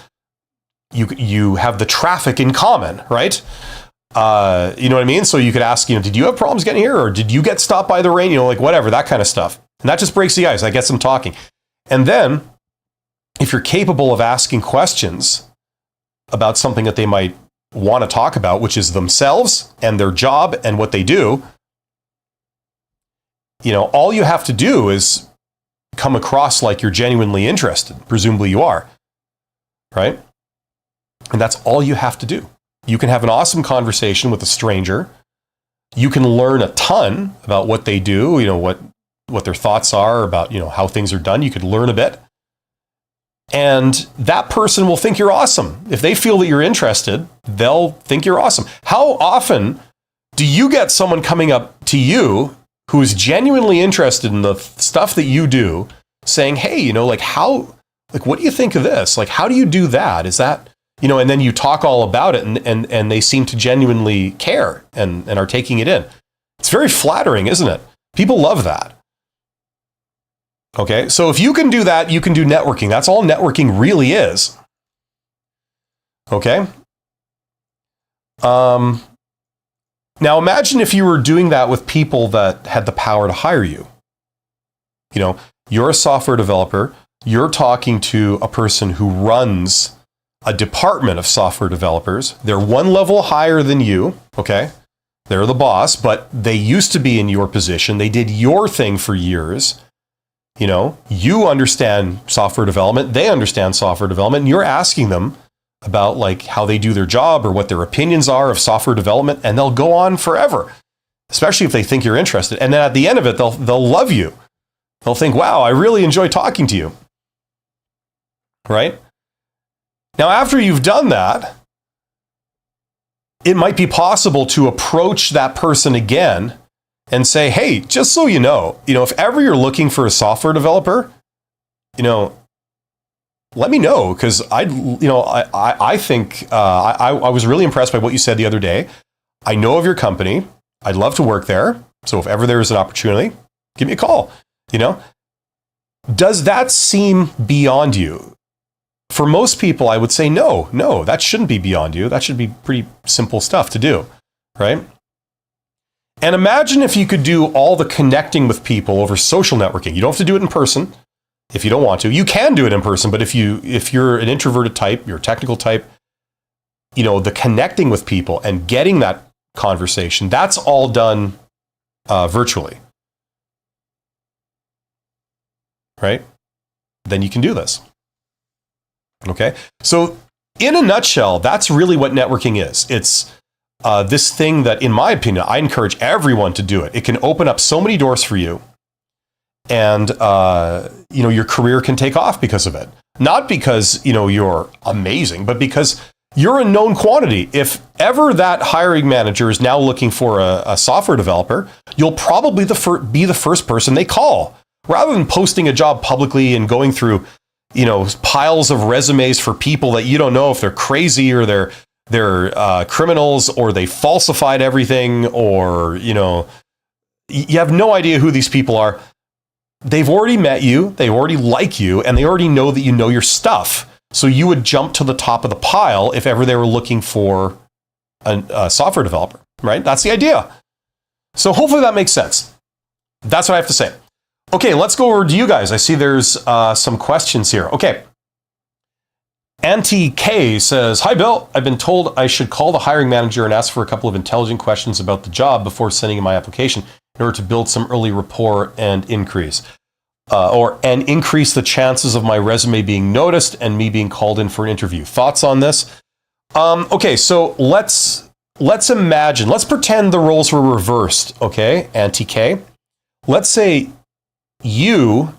you have the traffic in common, right? You know what I mean? So you could ask, did you have problems getting here, or did you get stopped by the rain? Like whatever, that kind of stuff. And that just breaks the ice. That gets them talking. And then if you're capable of asking questions about something that they might want to talk about, which is themselves and their job and what they do, all you have to do is come across like you're genuinely interested. Presumably you are, right? And that's all you have to do. You can have an awesome conversation with a stranger. You can learn a ton about what they do, what their thoughts are about, how things are done. You could learn a bit. And that person will think you're awesome. If they feel that you're interested, they'll think you're awesome. How often do you get someone coming up to you who is genuinely interested in the stuff that you do, saying, hey, what do you think of this? Like, how do you do that? Is that, and then you talk all about it and they seem to genuinely care and are taking it in. It's very flattering, isn't it? People love that. Okay, so if you can do that, you can do networking. That's all networking really is. Okay? Now imagine if you were doing that with people that had the power to hire you. You're a software developer. You're talking to a person who runs a department of software developers. They're one level higher than you, okay? They're the boss, but they used to be in your position. They did your thing for years. You understand software development, they understand software development, and you're asking them about like how they do their job or what their opinions are of software development, and they'll go on forever, especially if they think you're interested. And then at the end of it, they'll love you. They'll think, wow, I really enjoy talking to you. Right? Now, after you've done that, it might be possible to approach that person again and say, hey, just so you know, if ever you're looking for a software developer, let me know, because I think I was really impressed by what you said the other day. I know of your company. I'd love to work there. So if ever there is an opportunity, give me a call. Does that seem beyond you? For most people, I would say no, that shouldn't be beyond you. That should be pretty simple stuff to do, right? And imagine if you could do all the connecting with people over social networking. You don't have to do it in person if you don't want to. You can do it in person, but if you're an introverted type, you're a technical type, the connecting with people and getting that conversation, that's all done virtually. Right? Then you can do this. Okay? So in a nutshell, that's really what networking is. It's this thing that, in my opinion, I encourage everyone to do it. It can open up so many doors for you, and your career can take off because of it. Not because you're amazing, but because you're a known quantity. If ever that hiring manager is now looking for a software developer, you'll probably be the first person they call, rather than posting a job publicly and going through piles of resumes for people that you don't know if they're crazy or they're criminals, or they falsified everything, or you have no idea who these people are. They've already met you, they already like you, and they already know that you know your stuff. So you would jump to the top of the pile if ever they were looking for a software developer, right? That's the idea. So hopefully that makes sense. That's what I have to say. Okay, let's go over to you guys. I see there's some questions here. Okay. Auntie K says, hi, Bill. I've been told I should call the hiring manager and ask for a couple of intelligent questions about the job before sending in my application in order to build some early rapport and increase the chances of my resume being noticed and me being called in for an interview. Thoughts on this? Okay, so let's imagine, let's pretend the roles were reversed. Okay, Auntie K. Let's say you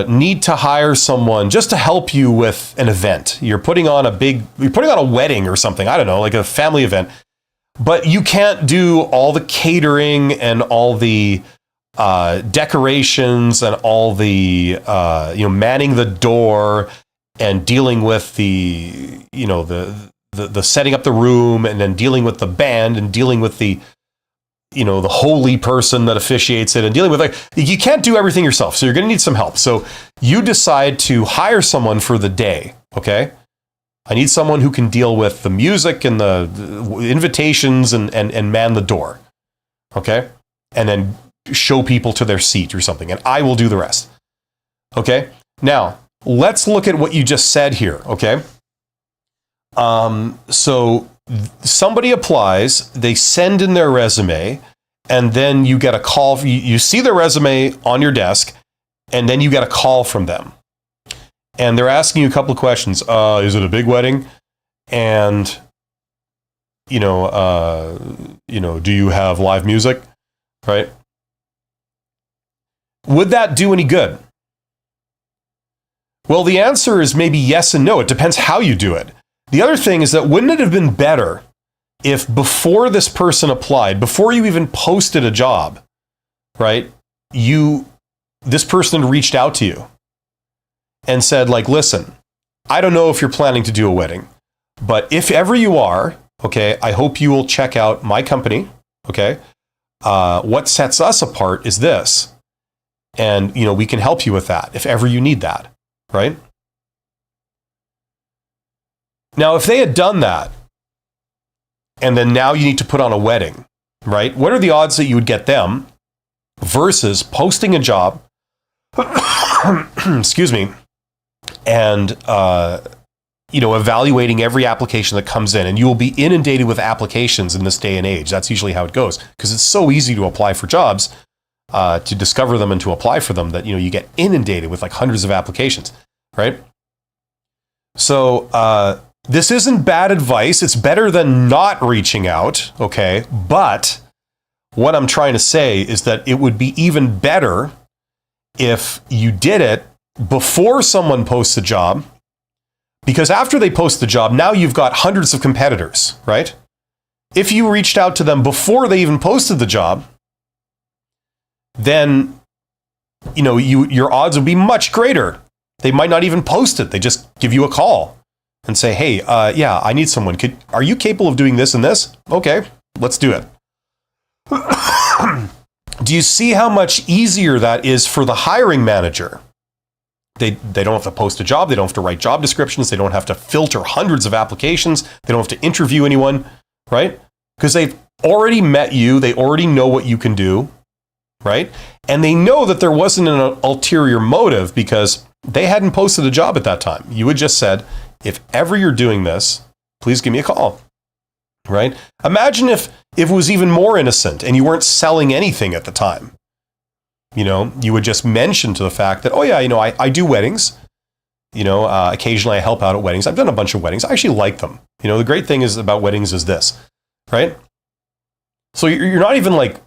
need to hire someone just to help you with an event. You're putting on a wedding or something. I don't know, like a family event, but you can't do all the catering and all the decorations and all the manning the door and dealing with the setting up the room, and then dealing with the band and dealing with the holy person that officiates it, and dealing with you can't do everything yourself. So you're going to need some help. So you decide to hire someone for the day. Okay. I need someone who can deal with the music and the invitations and man the door. Okay. And then show people to their seat or something. And I will do the rest. Okay. Now, let's look at what you just said here, okay? So somebody applies, they send in their resume, and then you get a call. You see their resume on your desk, and then you get a call from them. And they're asking you a couple of questions. Is it a big wedding? And, do you have live music? Right? Would that do any good? Well, the answer is maybe yes and no. It depends how you do it. The other thing is that wouldn't it have been better if before this person applied, before you even posted a job, right, this person reached out to you and said, like, listen, I don't know if you're planning to do a wedding, but if ever you are, okay, I hope you will check out my company, okay? What sets us apart is this. And, we can help you with that if ever you need that, right? Now, if they had done that, and then now you need to put on a wedding, right? What are the odds that you would get them versus posting a job, excuse me, and, evaluating every application that comes in, and you will be inundated with applications in this day and age. That's usually how it goes, because it's so easy to apply for jobs, to discover them and to apply for them, that, you get inundated with like hundreds of applications, right? So, this isn't bad advice. It's better than not reaching out, okay? But what I'm trying to say is that it would be even better if you did it before someone posts a job, because after they post the job, now you've got hundreds of competitors, right? If you reached out to them before they even posted the job, then, your odds would be much greater. They might not even post it. They just give you a call and say, hey, yeah, I need someone. Are you capable of doing this and this? Okay, let's do it. Do you see how much easier that is for the hiring manager? They don't have to post a job. They don't have to write job descriptions. They don't have to filter hundreds of applications. They don't have to interview anyone, right? Because they've already met you. They already know what you can do, right? And they know that there wasn't an ulterior motive because they hadn't posted a job at that time. You had just said, if ever you're doing this, please give me a call, right? Imagine if it was even more innocent and you weren't selling anything at the time. You would just mention to the fact that, oh yeah, I do weddings. Occasionally I help out at weddings. I've done a bunch of weddings. I actually like them. The great thing is about weddings is this, right? So you're not even like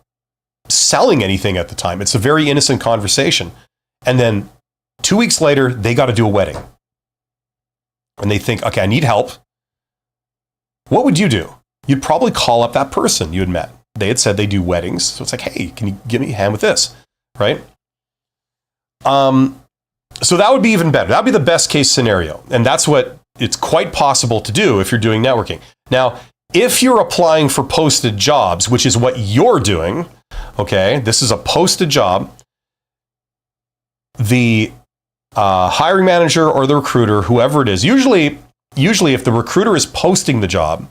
selling anything at the time. It's a very innocent conversation. And then 2 weeks later, they got to do a wedding. And they think, okay, I need help. What would you do? You'd probably call up that person you had met. They had said they do weddings. So it's like, hey, can you give me a hand with this? Right? So that would be even better. That would be the best case scenario. And that's what it's quite possible to do if you're doing networking. Now, if you're applying for posted jobs, which is what you're doing, okay, this is a posted job, the hiring manager or the recruiter, whoever it is, usually if the recruiter is posting the job,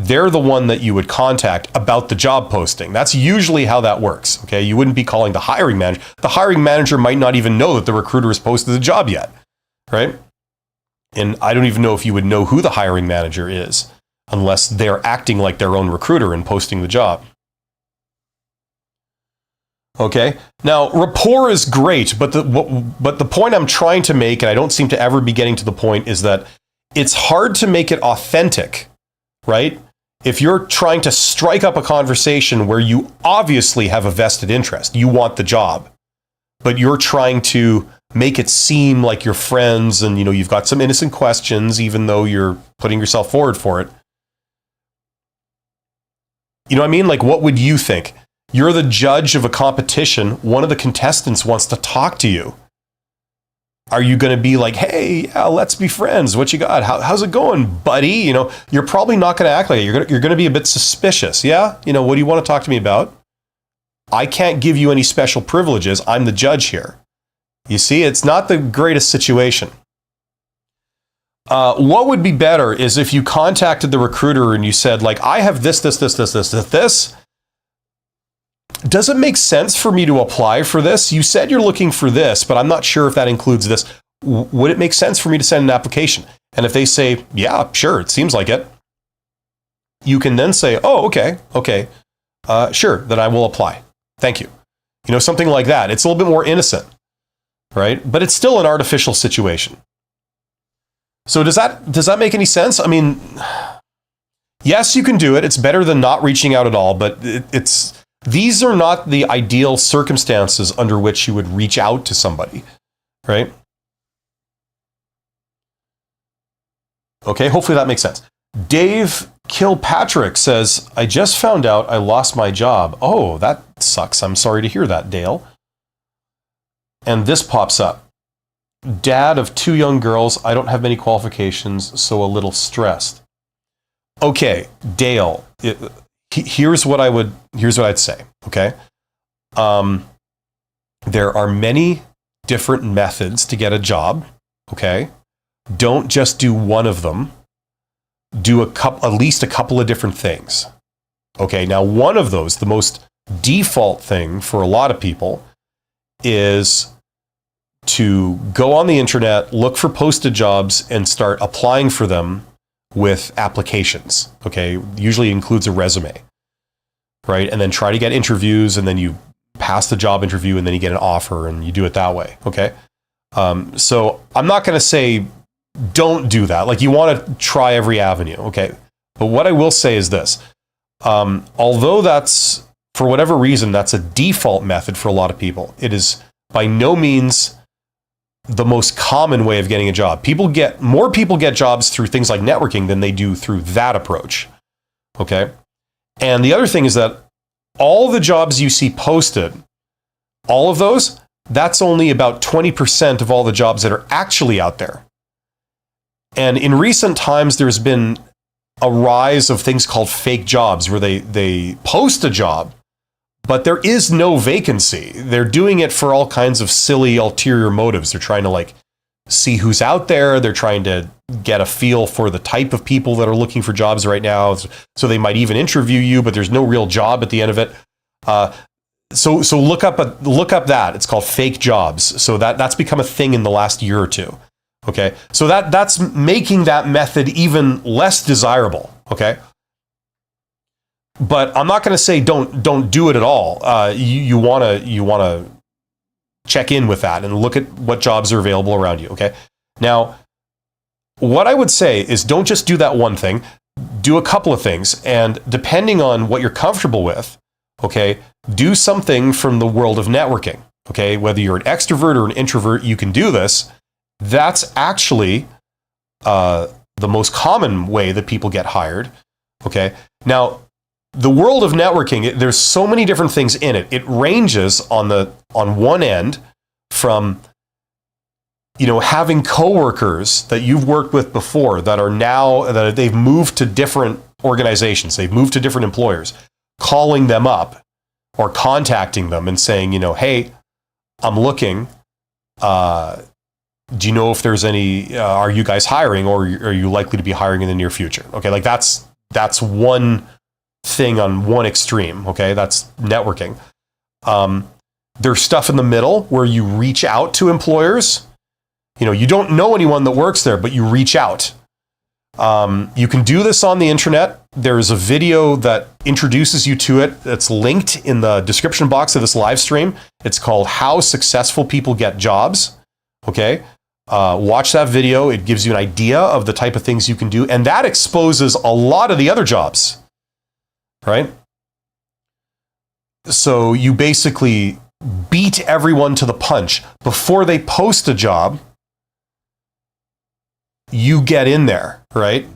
they're the one that you would contact about the job posting. That's usually how that works, okay? You wouldn't be calling the hiring manager. The hiring manager might not even know that the recruiter has posted the job yet, right? And I don't even know if you would know who the hiring manager is unless they're acting like their own recruiter and posting the job. Okay, now rapport is great, but the point I'm trying to make, and I don't seem to ever be getting to the point, is that it's hard to make it authentic, right? If you're trying to strike up a conversation where you obviously have a vested interest, you want the job, but you're trying to make it seem like you're friends and you've got some innocent questions, even though you're putting yourself forward for it. You know what I mean? Like, what would you think? You're the judge of a competition. One of the contestants wants to talk to you. Are you going to be like, hey, yeah, let's be friends. What you got? How's it going, buddy? You're probably not going to act like it. You're going to be a bit suspicious. Yeah? What do you want to talk to me about? I can't give you any special privileges. I'm the judge here. You see, it's not the greatest situation. What would be better is if you contacted the recruiter and you said, like, I have this. Does it make sense for me to apply for this? You said you're looking for this, but I'm not sure if that includes this. would it make sense for me to send an application? And if they say, yeah, sure, it seems like it, you can then say, oh, okay, sure, then I will apply. Thank you. Something like that. It's a little bit more innocent, right? But it's still an artificial situation. So does that make any sense? I mean, yes, you can do it. It's better than not reaching out at all, but these are not the ideal circumstances under which you would reach out to somebody, right? Okay, hopefully that makes sense. Dave Kilpatrick says, I just found out I lost my job. Oh, that sucks. I'm sorry to hear that, Dale. And this pops up. Dad of 2 young girls. I don't have many qualifications, so a little stressed. Okay, Dale, here's what I'd say, okay? There are many different methods to get a job, okay? Don't just do one of them. Do at least a couple of different things. Okay, now one of those, the most default thing for a lot of people, is to go on the internet, look for posted jobs, and start applying for them with applications. Okay, usually includes a resume, right? And then try to get interviews, and then you pass the job interview, and then you get an offer, and you do it that way. Okay, so I'm not going to say don't do that. Like, you want to try every avenue, okay? But what I will say is this. Although that's, for whatever reason, that's a default method for a lot of people, it is by no means the most common way of getting a job. More people get jobs through things like networking than they do through that approach, okay? And the other thing is that all the jobs you see posted, all of those, that's only about 20% of all the jobs that are actually out there. And in recent times, there's been a rise of things called fake jobs, where they post a job, but there is no vacancy. They're doing it for all kinds of silly ulterior motives. They're trying to see who's out there. They're trying to get a feel for the type of people that are looking for jobs right now. So they might even interview you, but there's no real job at the end of it. So look up that. It's called fake jobs. So that's become a thing in the last year or two. Okay, so that's making that method even less desirable. Okay, but I'm not going to say don't do it at all. You want to check in with that and look at what jobs are available around you. Okay, now what I would say is don't just do that one thing. Do a couple of things, and depending on what you're comfortable with, okay, do something from the world of networking. Okay, whether you're an extrovert or an introvert, you can do this. That's actually the most common way that people get hired. Okay. Now, the world of networking, there's so many different things in it. It ranges on one end from, having coworkers that you've worked with before that they've moved to different organizations, they've moved to different employers, calling them up or contacting them and saying, hey, I'm looking. Do you know if there's any, are you guys hiring, or are you likely to be hiring in the near future? Okay, that's one thing on one extreme, okay? That's networking. There's stuff in the middle where you reach out to employers. You don't know anyone that works there, but you reach out. You can do this on the internet. There's a video that introduces you to it. It's linked in the description box of this live stream. It's called How Successful People Get Jobs. Okay. Watch that video. It gives you an idea of the type of things you can do. And that exposes a lot of the other jobs, right? So you basically beat everyone to the punch. Before they post a job, you get in there, right?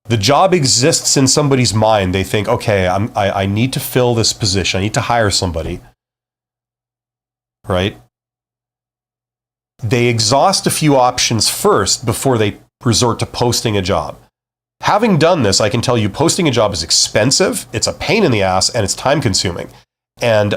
The job exists in somebody's mind. They think, okay, I need to fill this position. I need to hire somebody, right? They exhaust a few options first before they resort to posting a job. Having done this, I can tell you posting a job is expensive, it's a pain in the ass, and it's time consuming. And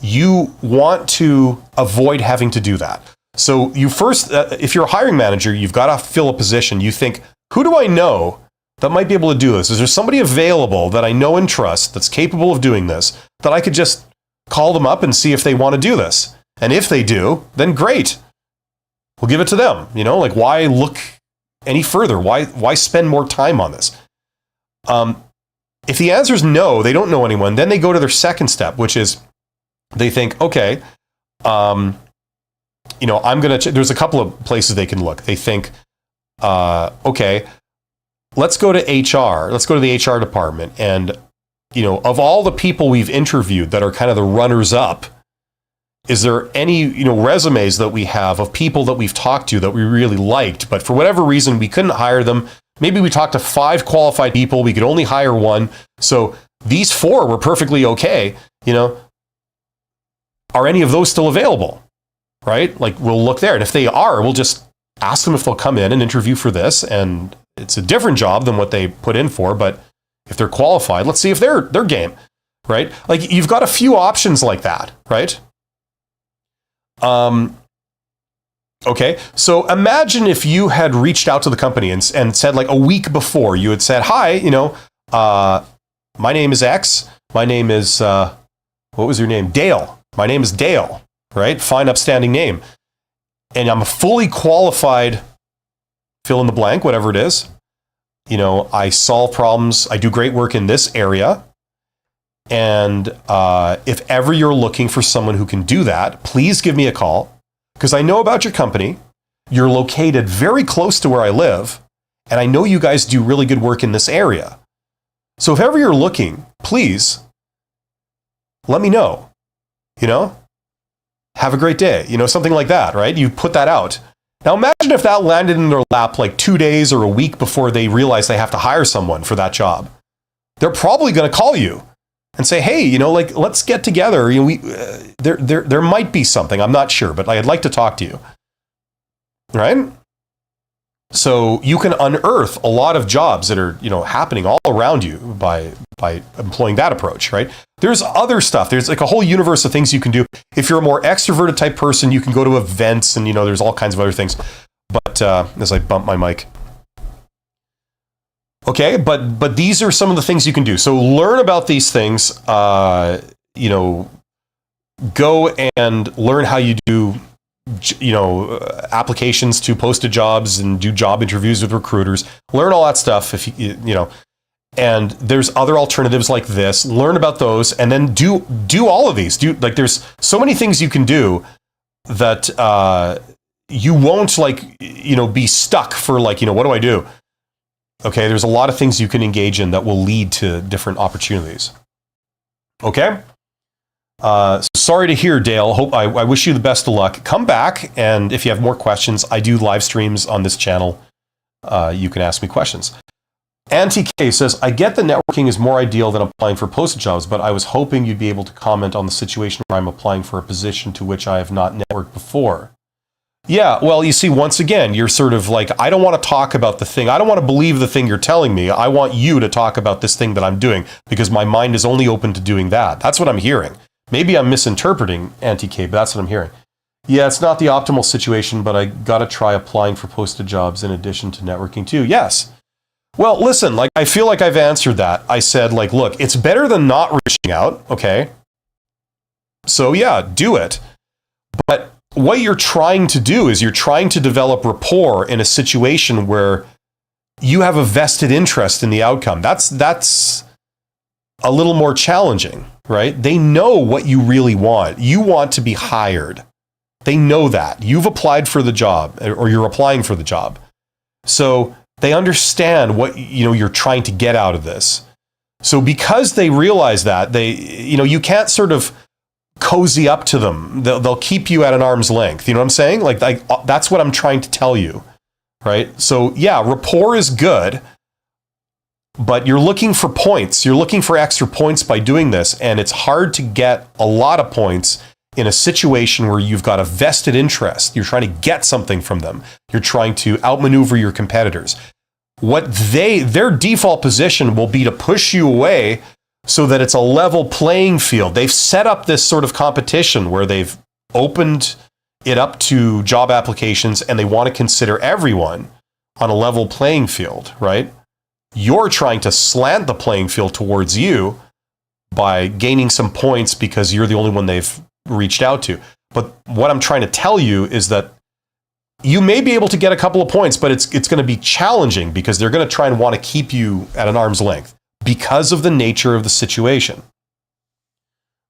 you want to avoid having to do that. So you first, if you're a hiring manager, you've got to fill a position. You think, who do I know that might be able to do this? Is there somebody available that I know and trust that's capable of doing this, that I could just call them up and see if they want to do this? And if they do, then great. we'll give it to them. Like, why look any further? Why spend more time on this? If the answer is no, they don't know anyone, then they go to their second step, which is they think, okay, there's a couple of places they can look. They think, okay, let's go to HR. Let's go to the HR department. And, of all the people we've interviewed that are kind of the runners up, is there any, resumes that we have of people that we've talked to that we really liked, but for whatever reason, we couldn't hire them? Maybe we talked to 5 qualified people. We could only hire 1. So these 4 were perfectly okay. Are any of those still available? Right? Like, we'll look there. And if they are, we'll just ask them if they'll come in and interview for this. And it's a different job than what they put in for. But if they're qualified, let's see if they're game. Right? Like, you've got a few options like that. Right? Okay, so imagine if you had reached out to the company and said, like, a week before, you had said, hi, my name is X. My name is, what was your name? Dale. My name is Dale, right? Fine, upstanding name. And I'm a fully qualified, fill in the blank, whatever it is. I solve problems. I do great work in this area. And if ever you're looking for someone who can do that, please give me a call. Because I know about your company, you're located very close to where I live, and I know you guys do really good work in this area. So if ever you're looking, please let me know. Have a great day. Something like that, right? You put that out. Now imagine if that landed in their lap like 2 days or a week before they realize they have to hire someone for that job. They're probably going to call you and say, hey, let's get together. There might be something. I'm not sure, but I'd like to talk to you. Right? So you can unearth a lot of jobs that are, happening all around you by employing that approach, right? There's other stuff. There's like a whole universe of things you can do. If you're a more extroverted type person, you can go to events and, there's all kinds of other things. But as I bump my mic. Okay, but these are some of the things you can do. So learn about these things. Go and learn how you do, applications to posted jobs and do job interviews with recruiters. Learn all that stuff. And there's other alternatives like this. Learn about those, and then do all of these. There's so many things you can do that you won't be stuck for what do I do? Okay, there's a lot of things you can engage in that will lead to different opportunities. Okay? Sorry to hear, Dale. I wish you the best of luck. Come back, and if you have more questions, I do live streams on this channel. You can ask me questions. Auntie K says, I get that networking is more ideal than applying for posted jobs, but I was hoping you'd be able to comment on the situation where I'm applying for a position to which I have not networked before. Yeah, well, you see, once again, you're sort of like, I don't want to talk about the thing. I don't want to believe the thing you're telling me. I want you to talk about this thing that I'm doing because my mind is only open to doing that. That's what I'm hearing. Maybe I'm misinterpreting Auntie K, but that's what I'm hearing. Yeah, it's not the optimal situation, but I got to try applying for posted jobs in addition to networking too. Yes. Well, listen, I feel like I've answered that. I said, look, it's better than not reaching out, okay? So yeah, do it. But what you're trying to do is you're trying to develop rapport in a situation where you have a vested interest in the outcome. That's a little more challenging, right? They know what you really want. You want to be hired. They know that. You've applied for the job, or you're applying for the job. So they understand what you're trying to get out of this. So because they realize that, you can't sort of cozy up to them. They'll keep you at an arm's length. You know what I'm saying? That's what I'm trying to tell you, right? So yeah, rapport is good, but you're looking for points. You're looking for extra points by doing this, and it's hard to get a lot of points in a situation where you've got a vested interest. You're trying to get something from them. You're trying to outmaneuver your competitors. Their default position will be to push you away so that it's a level playing field. They've set up this sort of competition where they've opened it up to job applications and they want to consider everyone on a level playing field, right? You're trying to slant the playing field towards you by gaining some points because you're the only one they've reached out to. But what I'm trying to tell you is that you may be able to get a couple of points, but it's going to be challenging because they're going to try and want to keep you at an arm's length because of the nature of the situation.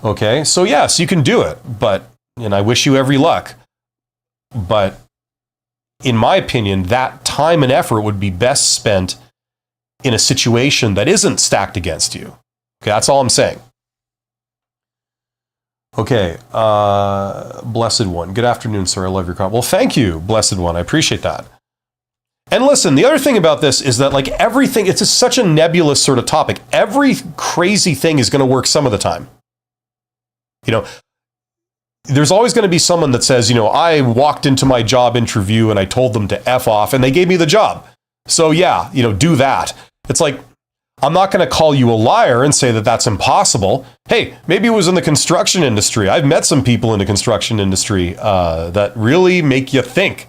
Okay, so yes, you can do it, and I wish you every luck. But in my opinion, that time and effort would be best spent in a situation that isn't stacked against you. Okay, that's all I'm saying. Okay, Blessed One. Good afternoon, sir. I love your comment. Well, thank you, Blessed One. I appreciate that. And listen, the other thing about this is that like everything, it's just such a nebulous sort of topic. Every crazy thing is going to work some of the time. You know, there's always going to be someone that says, you know, I walked into my job interview and I told them to F off and they gave me the job. So yeah, you know, do that. It's like, I'm not going to call you a liar and say that that's impossible. Hey, maybe it was in the construction industry. I've met some people in the construction industry that really make you think.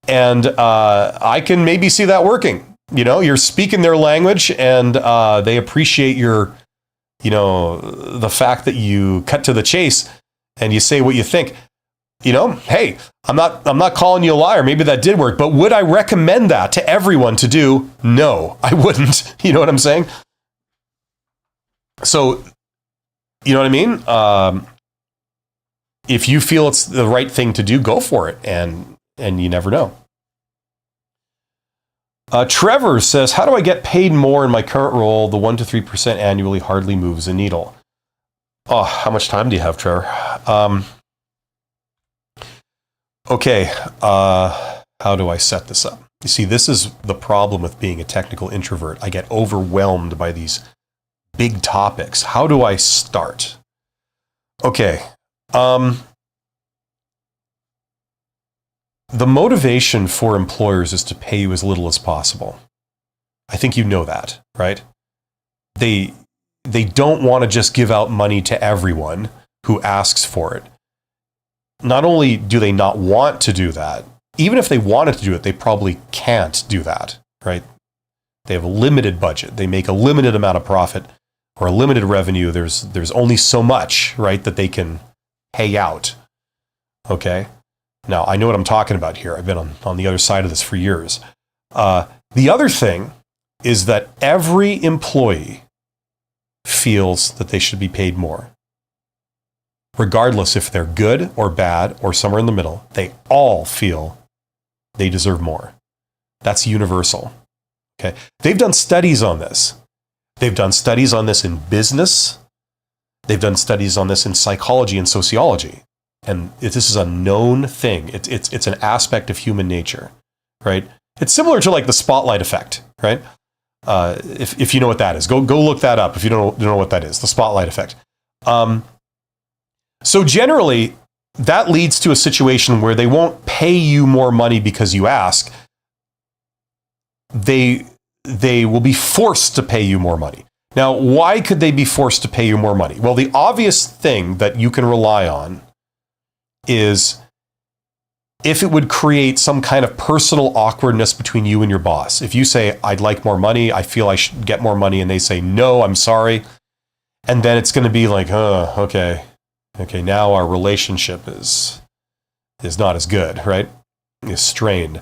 And I can maybe see that working. You know, you're speaking their language and they appreciate your, you know, the fact that you cut to the chase and you say what you think. You know, hey, I'm not calling you a liar. Maybe that did work, but would I recommend that to everyone to do? No, I wouldn't. You know what I'm saying? So, you know what I mean? If you feel it's the right thing to do, go for it, and you never know. Trevor says, how do I get paid more in my current role? The 1 to 3% annually hardly moves a needle. Oh, how much time do you have, Trevor? Okay, how do I set this up? You see, this is the problem with being a technical introvert. I get overwhelmed by these big topics. How do I start? Okay. The motivation for employers is to pay you as little as possible. I think you know that, right? They don't want to just give out money to everyone who asks for it. Not only do they not want to do that, even if they wanted to do it, they probably can't do that, right? They have a limited budget. They make a limited amount of profit or a limited revenue. There's only so much, right, that they can pay out. Okay? Now, I know what I'm talking about here. I've been on the other side of this for years. The other thing is that every employee feels that they should be paid more. Regardless if they're good or bad or somewhere in the middle, they all feel they deserve more. That's universal. Okay? They've done studies on this. They've done studies on this in business. They've done studies on this in psychology and sociology. And this is a known thing. It's an aspect of human nature, right? It's similar to like the spotlight effect, right? If you know what that is, go look that up if you don't know what that is, the spotlight effect. So generally, that leads to a situation where they won't pay you more money because you ask. They will be forced to pay you more money. Now, why could they be forced to pay you more money? Well, the obvious thing that you can rely on is if it would create some kind of personal awkwardness between you and your boss. If you say, I'd like more money, I feel I should get more money, and they say, no, I'm sorry. And then it's going to be like, oh, okay, now our relationship is not as good, right? Is strained.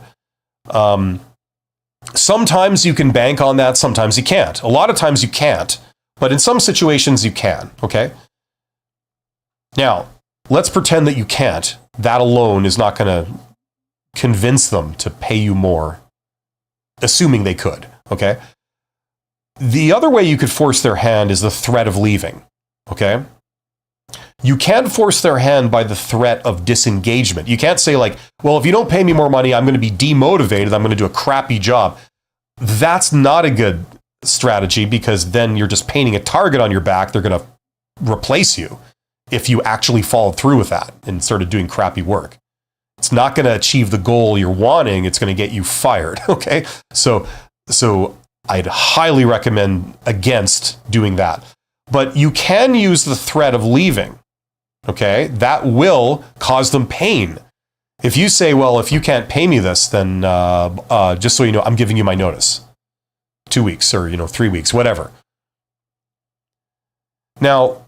Sometimes you can bank on that, sometimes you can't. A lot of times you can't, but in some situations you can, okay? Now, let's pretend that you can't. That alone is not going to convince them to pay you more, assuming they could, okay? The other way you could force their hand is the threat of leaving, okay? You can't force their hand by the threat of disengagement. You can't say like, well, if you don't pay me more money, I'm going to be demotivated. I'm going to do a crappy job. That's not a good strategy because then you're just painting a target on your back. They're going to replace you if you actually followed through with that and started doing crappy work. It's not going to achieve the goal you're wanting. It's going to get you fired, okay? So I'd highly recommend against doing that. But you can use the threat of leaving. Okay, that will cause them pain. If you say, well, if you can't pay me this, then just so you know, I'm giving you my notice. 2 weeks or 3 weeks, whatever. Now,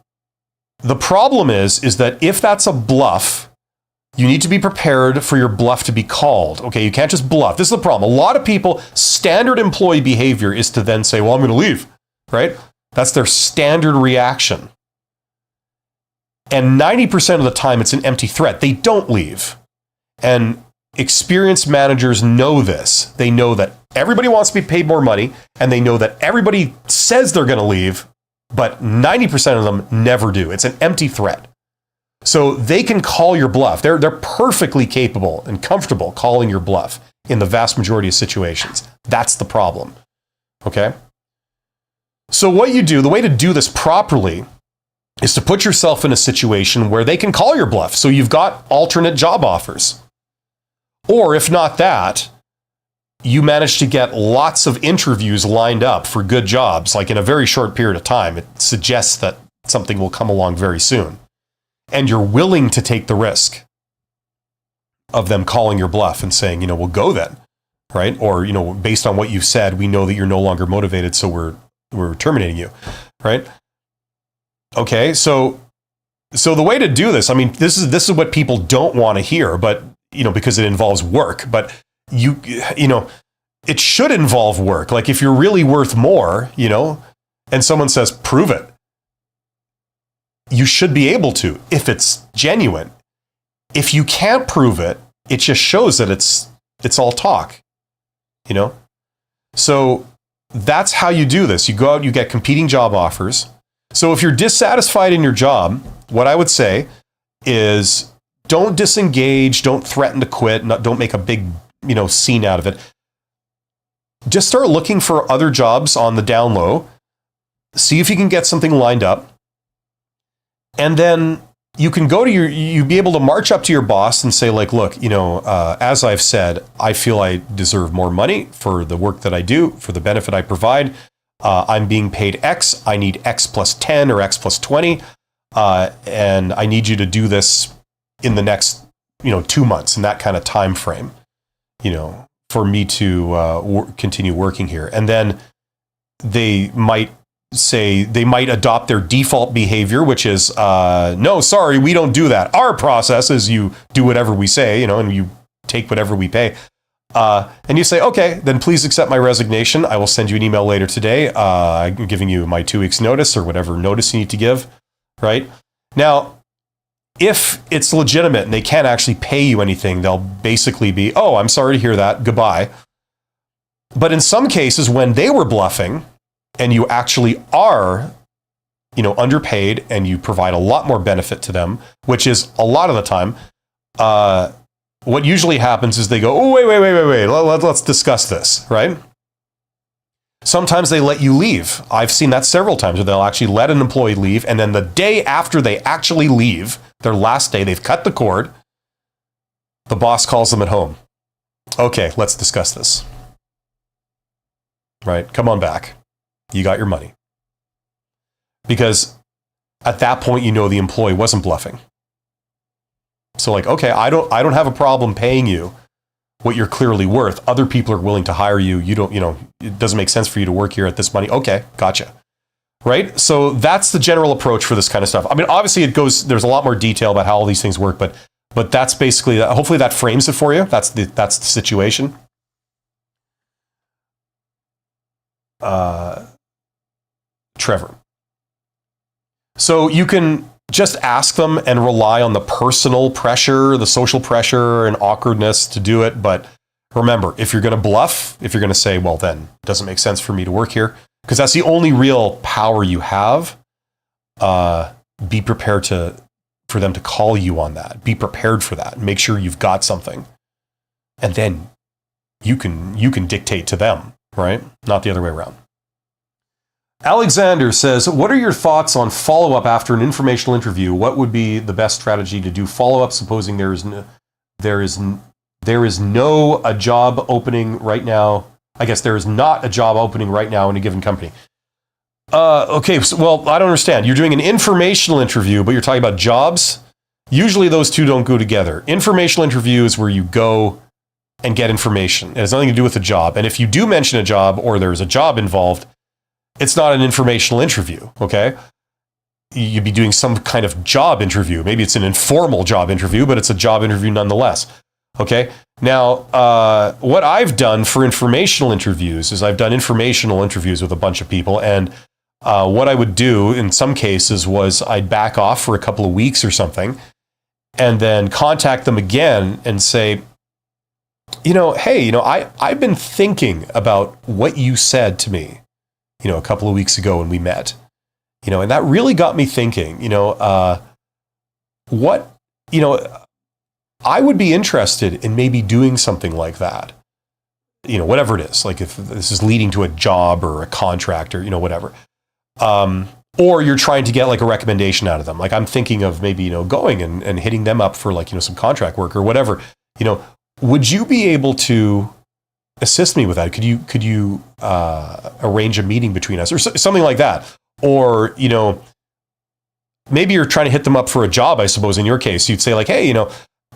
the problem is that if that's a bluff, You need to be prepared for your bluff to be called. Okay, you can't just bluff. This is the problem. A lot of people, standard employee behavior is to then say, well, I'm going to leave, right? That's their standard reaction. And 90% of the time, it's an empty threat. They don't leave. And experienced managers know this. They know that everybody wants to be paid more money, and they know that everybody says they're going to leave, but 90% of them never do. It's an empty threat. So they can call your bluff. They're perfectly capable and comfortable calling your bluff in the vast majority of situations. That's the problem. Okay? So what you do, the way to do this properly is to put yourself in a situation where they can call your bluff. So you've got alternate job offers. Or if not that, you manage to get lots of interviews lined up for good jobs, like in a very short period of time. It suggests that something will come along very soon. And you're willing to take the risk of them calling your bluff and saying, we'll go then, right? Or, based on what you've said, we know that you're no longer motivated, so we're terminating you, right? Okay, so the way to do this, this is what people don't want to hear, but because it involves work. But it should involve work. Like if you're really worth more, and someone says, prove it, you should be able to, if it's genuine. If you can't prove it, it just shows that it's all talk, So that's how you do this. You go out, you get competing job offers. So if you're dissatisfied in your job, what I would say is don't disengage, don't threaten to quit, don't make a big, scene out of it. Just start looking for other jobs on the down low. See if you can get something lined up. And then you can go to you'd be able to march up to your boss and say, like, look, as I've said, I feel I deserve more money for the work that I do, for the benefit I provide. I'm being paid X. I need X plus 10 or X plus 20. And I need you to do this in the next, 2 months in that kind of time frame, for me to continue working here. And then they might adopt their default behavior, which is, no, sorry, we don't do that. Our process is you do whatever we say, and you take whatever we pay. And you say, okay, then please accept my resignation. I will send you an email later today. I'm giving you my 2 weeks notice or whatever notice you need to give, right? Now, if it's legitimate and they can't actually pay you anything, they'll basically be, oh, I'm sorry to hear that. Goodbye. But in some cases, when they were bluffing and you actually are, underpaid and you provide a lot more benefit to them, which is a lot of the time, what usually happens is they go, oh, wait, let's discuss this, right? Sometimes they let you leave. I've seen that several times where they'll actually let an employee leave, and then the day after they actually leave, their last day, they've cut the cord, the boss calls them at home. Okay, let's discuss this. Right? Come on back. You got your money. Because at that point, the employee wasn't bluffing. So like, okay, I don't have a problem paying you what you're clearly worth. Other people are willing to hire you. You don't, it doesn't make sense for you to work here at this money. Okay, gotcha. Right? So that's the general approach for this kind of stuff. Obviously there's a lot more detail about how all these things work, but that's basically, hopefully that frames it for you. That's the situation. Trevor. So you can just ask them and rely on the personal pressure, the social pressure and awkwardness to do it. But remember, if you're going to bluff, if you're going to say, well, then it doesn't make sense for me to work here, because that's the only real power you have, be prepared for them to call you on that. Be prepared for that. Make sure you've got something. And then you can dictate to them, right? Not the other way around. Alexander says, what are your thoughts on follow-up after an informational interview? What would be the best strategy to do follow-up, supposing there is no a job opening right now? I guess there is not a job opening right now in a given company. Okay, well, I don't understand. You're doing an informational interview, but you're talking about jobs? Usually those two don't go together. Informational interview is where you go and get information. It has nothing to do with the job. And if you do mention a job or there's a job involved, it's not an informational interview, okay? you'd be doing some kind of job interview. Maybe it's an informal job interview, but it's a job interview nonetheless. Okay. Now, what I've done for informational interviews is I've done informational interviews with a bunch of people. And what I would do in some cases was I'd back off for a couple of weeks or something and then contact them again and say, hey, I've been thinking about what you said to me, a couple of weeks ago when we met, and that really got me thinking, I would be interested in maybe doing something like that, whatever it is, like if this is leading to a job or a contract or, whatever. Or you're trying to get like a recommendation out of them. Like I'm thinking of maybe, going and hitting them up for like, some contract work or whatever, would you be able to assist me with that? Could you arrange a meeting between us or something like that? Or, maybe you're trying to hit them up for a job, I suppose, in your case. You'd say like, hey,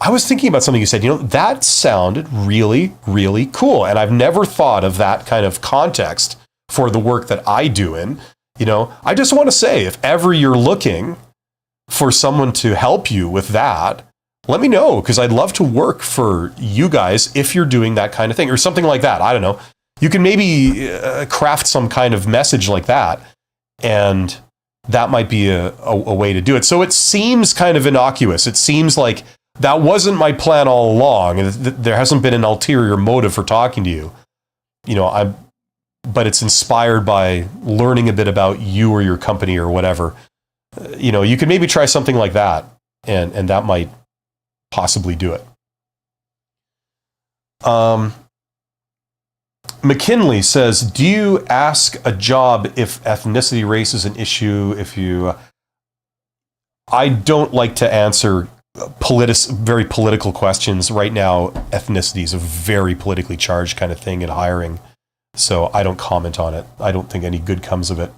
I was thinking about something you said, that sounded really, really cool. And I've never thought of that kind of context for the work that I do in. I just want to say, if ever you're looking for someone to help you with that, let me know, because I'd love to work for you guys if you're doing that kind of thing or something like that. I don't know. You can maybe craft some kind of message like that, and that might be a way to do it. So it seems kind of innocuous. It seems like that wasn't my plan all along, and there hasn't been an ulterior motive for talking to you. But it's inspired by learning a bit about you or your company or whatever. You could maybe try something like that, and that might possibly do it. McKinley says, do you ask a job if ethnicity, race is an issue? I don't like to answer very political questions. Right now, ethnicity is a very politically charged kind of thing in hiring. So I don't comment on it. I don't think any good comes of it.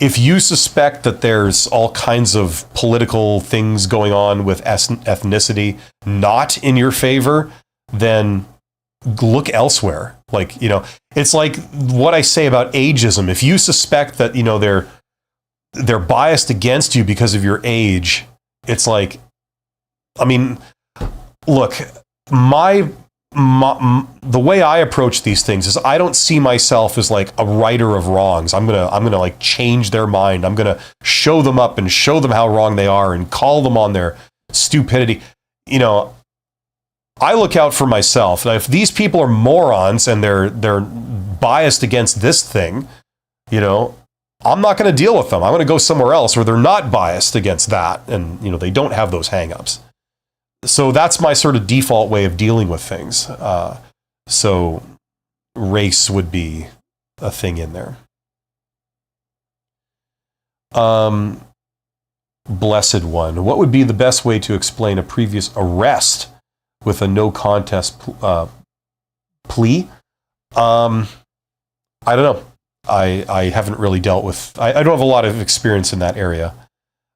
If you suspect that there's all kinds of political things going on with ethnicity not in your favor, then look elsewhere. Like, it's like what I say about ageism. If you suspect that, they're biased against you because of your age, it's like, look, the way I approach these things is I don't see myself as like a righter of wrongs. I'm gonna like change their mind. I'm gonna show them up and show them how wrong they are and call them on their stupidity. I look out for myself. Now, if these people are morons and they're biased against this thing, I'm not going to deal with them. I'm going to go somewhere else where they're not biased against that, and they don't have those hangups. So that's my sort of default way of dealing with things. So race would be a thing in there. Blessed One, what would be the best way to explain a previous arrest with a no contest plea? I don't know. I haven't really dealt with, I don't have a lot of experience in that area.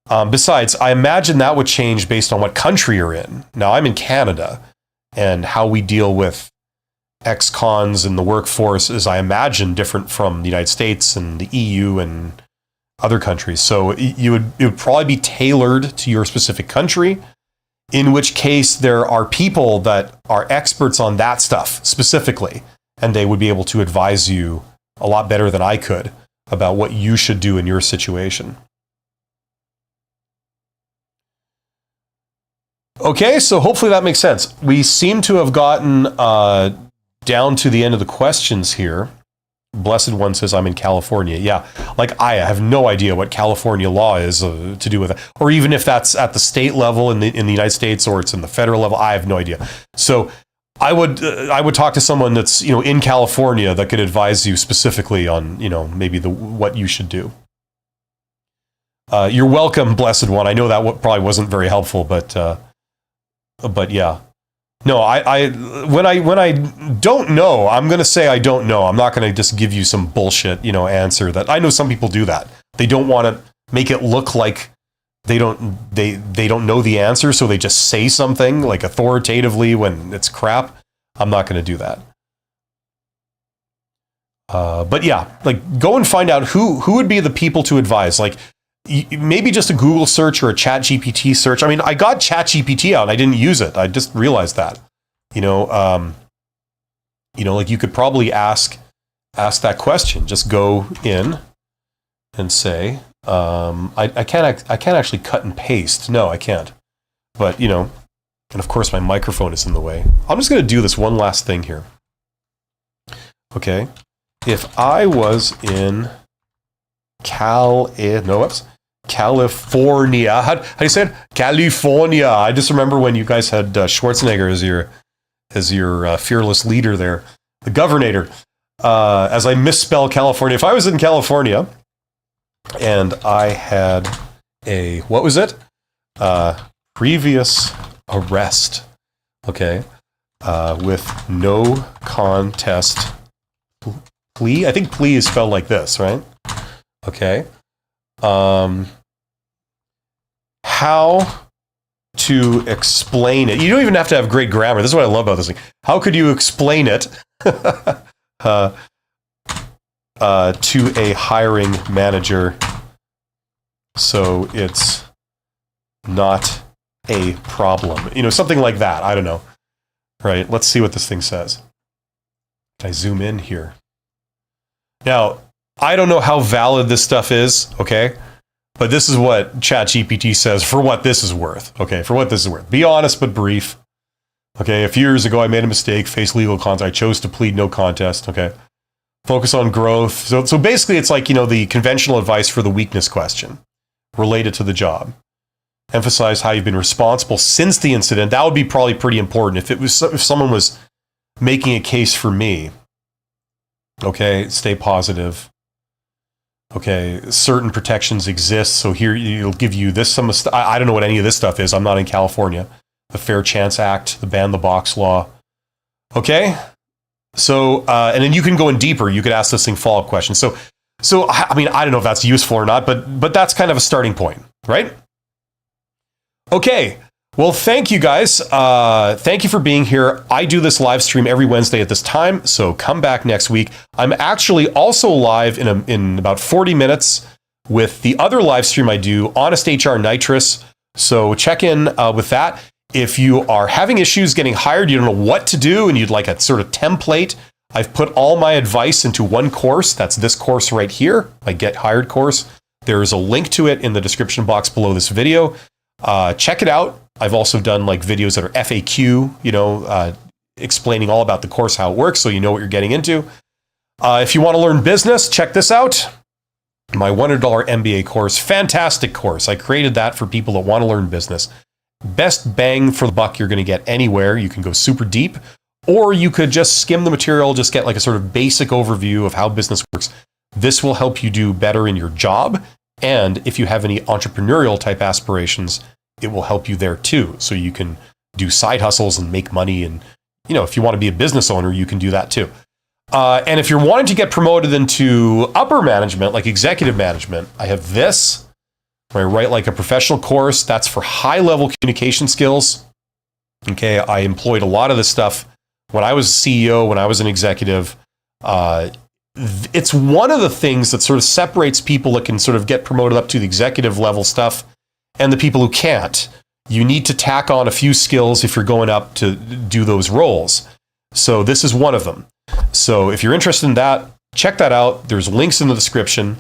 Besides, I imagine that would change based on what country you're in. Now, I'm in Canada, and how we deal with ex-cons in the workforce is, I imagine, different from the United States and the EU and other countries. So it would probably be tailored to your specific country, in which case there are people that are experts on that stuff specifically, and they would be able to advise you a lot better than I could about what you should do in your situation. Okay, so hopefully that makes sense. We seem to have gotten down to the end of the questions here. Blessed One says, I'm in California. Yeah, like I have no idea what California law is to do with it, or even if that's at the state level in the United States or it's in the federal level. I have no idea. So I would talk to someone that's in California that could advise you specifically on maybe what you should do. You're welcome, Blessed One. I know that probably wasn't very helpful, but yeah. No, when I don't know, I'm going to say I don't know. I'm not going to just give you some bullshit, answer that. I know some people do that. They don't want to make it look like they don't know the answer, so they just say something like authoritatively when it's crap. I'm not going to do that. But yeah, like go and find out who would be the people to advise. Like maybe just a Google search or a Chat GPT search. I mean, I got Chat GPT out and I didn't use it. I just realized that, like you could probably ask that question. Just go in and say, I can't actually cut and paste. No, I can't. But, and of course my microphone is in the way. I'm just going to do this one last thing here. Okay. If I was in California. How do you say it? California. I just remember when you guys had Schwarzenegger as your fearless leader there, the governor. As I misspell California. If I was in California and I had previous arrest, okay, with no contest plea. I think plea is spelled like this, right? Okay. How to explain it? You don't even have to have great grammar. This is what I love about this thing. How could you explain it to a hiring manager so it's not a problem? Something like that. I don't know. Right. Let's see what this thing says. Can I zoom in here? Now, I don't know how valid this stuff is, okay? But this is what ChatGPT says for what this is worth, okay? For what this is worth. Be honest but brief. Okay, a few years ago I made a mistake, faced legal consequences. I chose to plead no contest, okay? Focus on growth. So basically it's like, the conventional advice for the weakness question related to the job. Emphasize how you've been responsible since the incident. That would be probably pretty important. If someone was making a case for me, okay, stay positive. Okay, certain protections exist. So here it'll give you this. I don't know what any of this stuff is. I'm not in California. The Fair Chance Act, the Ban the Box law. Okay, so and then you can go in deeper. You could ask this thing follow-up questions. So I mean, I don't know if that's useful or not, but that's kind of a starting point, right? Okay. Well, thank you guys. Thank you for being here. I do this live stream every Wednesday at this time, so come back next week. I'm actually also live in about 40 minutes with the other live stream I do, Honest HR Nitrous. So check in with that. If you are having issues getting hired, you don't know what to do, and you'd like a sort of template, I've put all my advice into one course. That's this course right here, my Get Hired course. There is a link to it in the description box below this video. Check it out. I've also done like videos that are FAQ, explaining all about the course, how it works, so you know what you're getting into. If you want to learn business, check this out. My $100 MBA course, fantastic course. I created that for people that want to learn business. Best bang for the buck you're going to get anywhere. You can go super deep, or you could just skim the material, just get like a sort of basic overview of how business works. This will help you do better in your job. And if you have any entrepreneurial type aspirations, it will help you there too. So you can do side hustles and make money. And, if you want to be a business owner, you can do that too. And if you're wanting to get promoted into upper management, like executive management, I have this, where I write like a professional course. That's for high level communication skills. Okay. I employed a lot of this stuff when I was a CEO, when I was an executive. It's one of the things that sort of separates people that can sort of get promoted up to the executive level stuff and the people who can't. You need to tack on a few skills if you're going up to do those roles. So this is one of them. So if you're interested in that, check that out. There's links in the description,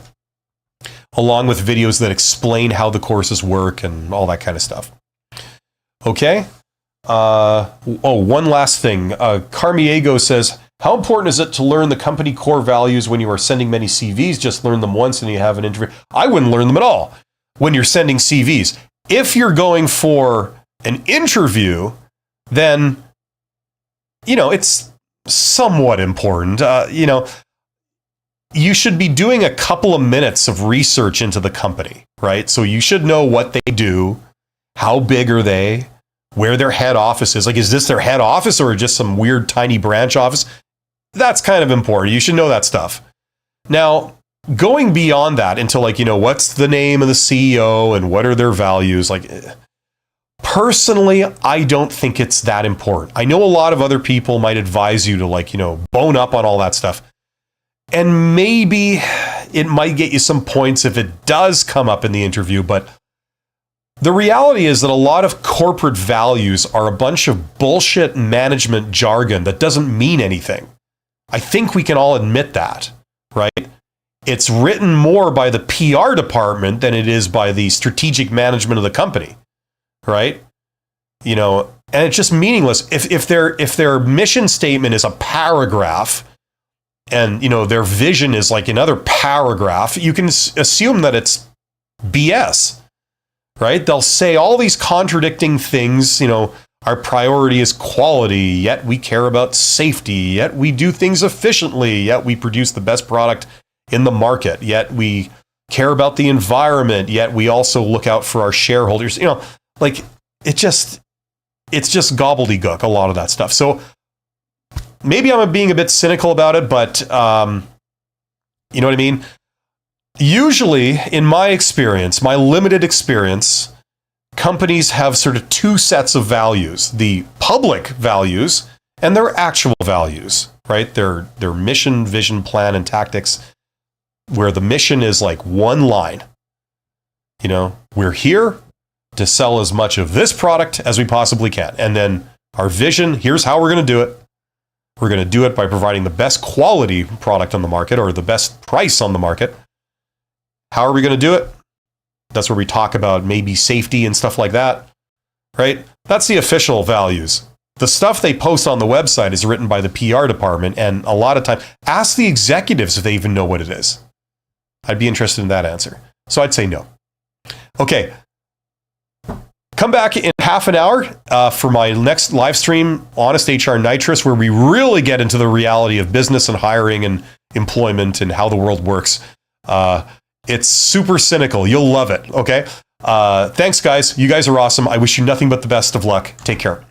along with videos that explain how the courses work and all that kind of stuff. Okay. One last thing. Carmiego says, how important is it to learn the company core values when you are sending many CVs? Just learn them once and you have an interview. I wouldn't learn them at all when you're sending CVs. If you're going for an interview, then, it's somewhat important. You should be doing a couple of minutes of research into the company, right? So you should know what they do, how big are they, where their head office is. Like, is this their head office or just some weird tiny branch office? That's kind of important. You should know that stuff. Now, going beyond that into like, what's the name of the CEO and what are their values? Like, personally, I don't think it's that important. I know a lot of other people might advise you to like, bone up on all that stuff. And maybe it might get you some points if it does come up in the interview, but the reality is that a lot of corporate values are a bunch of bullshit management jargon that doesn't mean anything. I think we can all admit that, right? It's written more by the PR department than it is by the strategic management of the company, right? You know, and it's just meaningless. If their mission statement is a paragraph and, you know, their vision is like another paragraph, you can assume that it's BS, right? They'll say all these contradicting things, you know, our priority is quality, yet we care about safety, yet we do things efficiently, yet we produce the best product in the market, yet we care about the environment, yet we also look out for our shareholders. You know, like it's just gobbledygook, a lot of that stuff. So maybe I'm being a bit cynical about it, but you know what I mean? Usually, in my experience, my limited experience, companies have sort of two sets of values: the public values and their actual values, right? Their mission, vision, plan, and tactics, where the mission is like one line. You know, we're here to sell as much of this product as we possibly can. And then our vision, here's how we're going to do it. We're going to do it by providing the best quality product on the market or the best price on the market. How are we going to do it? That's where we talk about maybe safety and stuff like that, right? That's the official values. The stuff they post on the website is written by the PR department, and a lot of time, ask the executives if they even know what it is. I'd be interested in that answer. So I'd say no. Okay. Come back in half an hour for my next live stream, Honest HR Nitrous, where we really get into the reality of business and hiring and employment and how the world works. It's super cynical. You'll love it. Okay. Thanks, guys. You guys are awesome. I wish you nothing but the best of luck. Take care.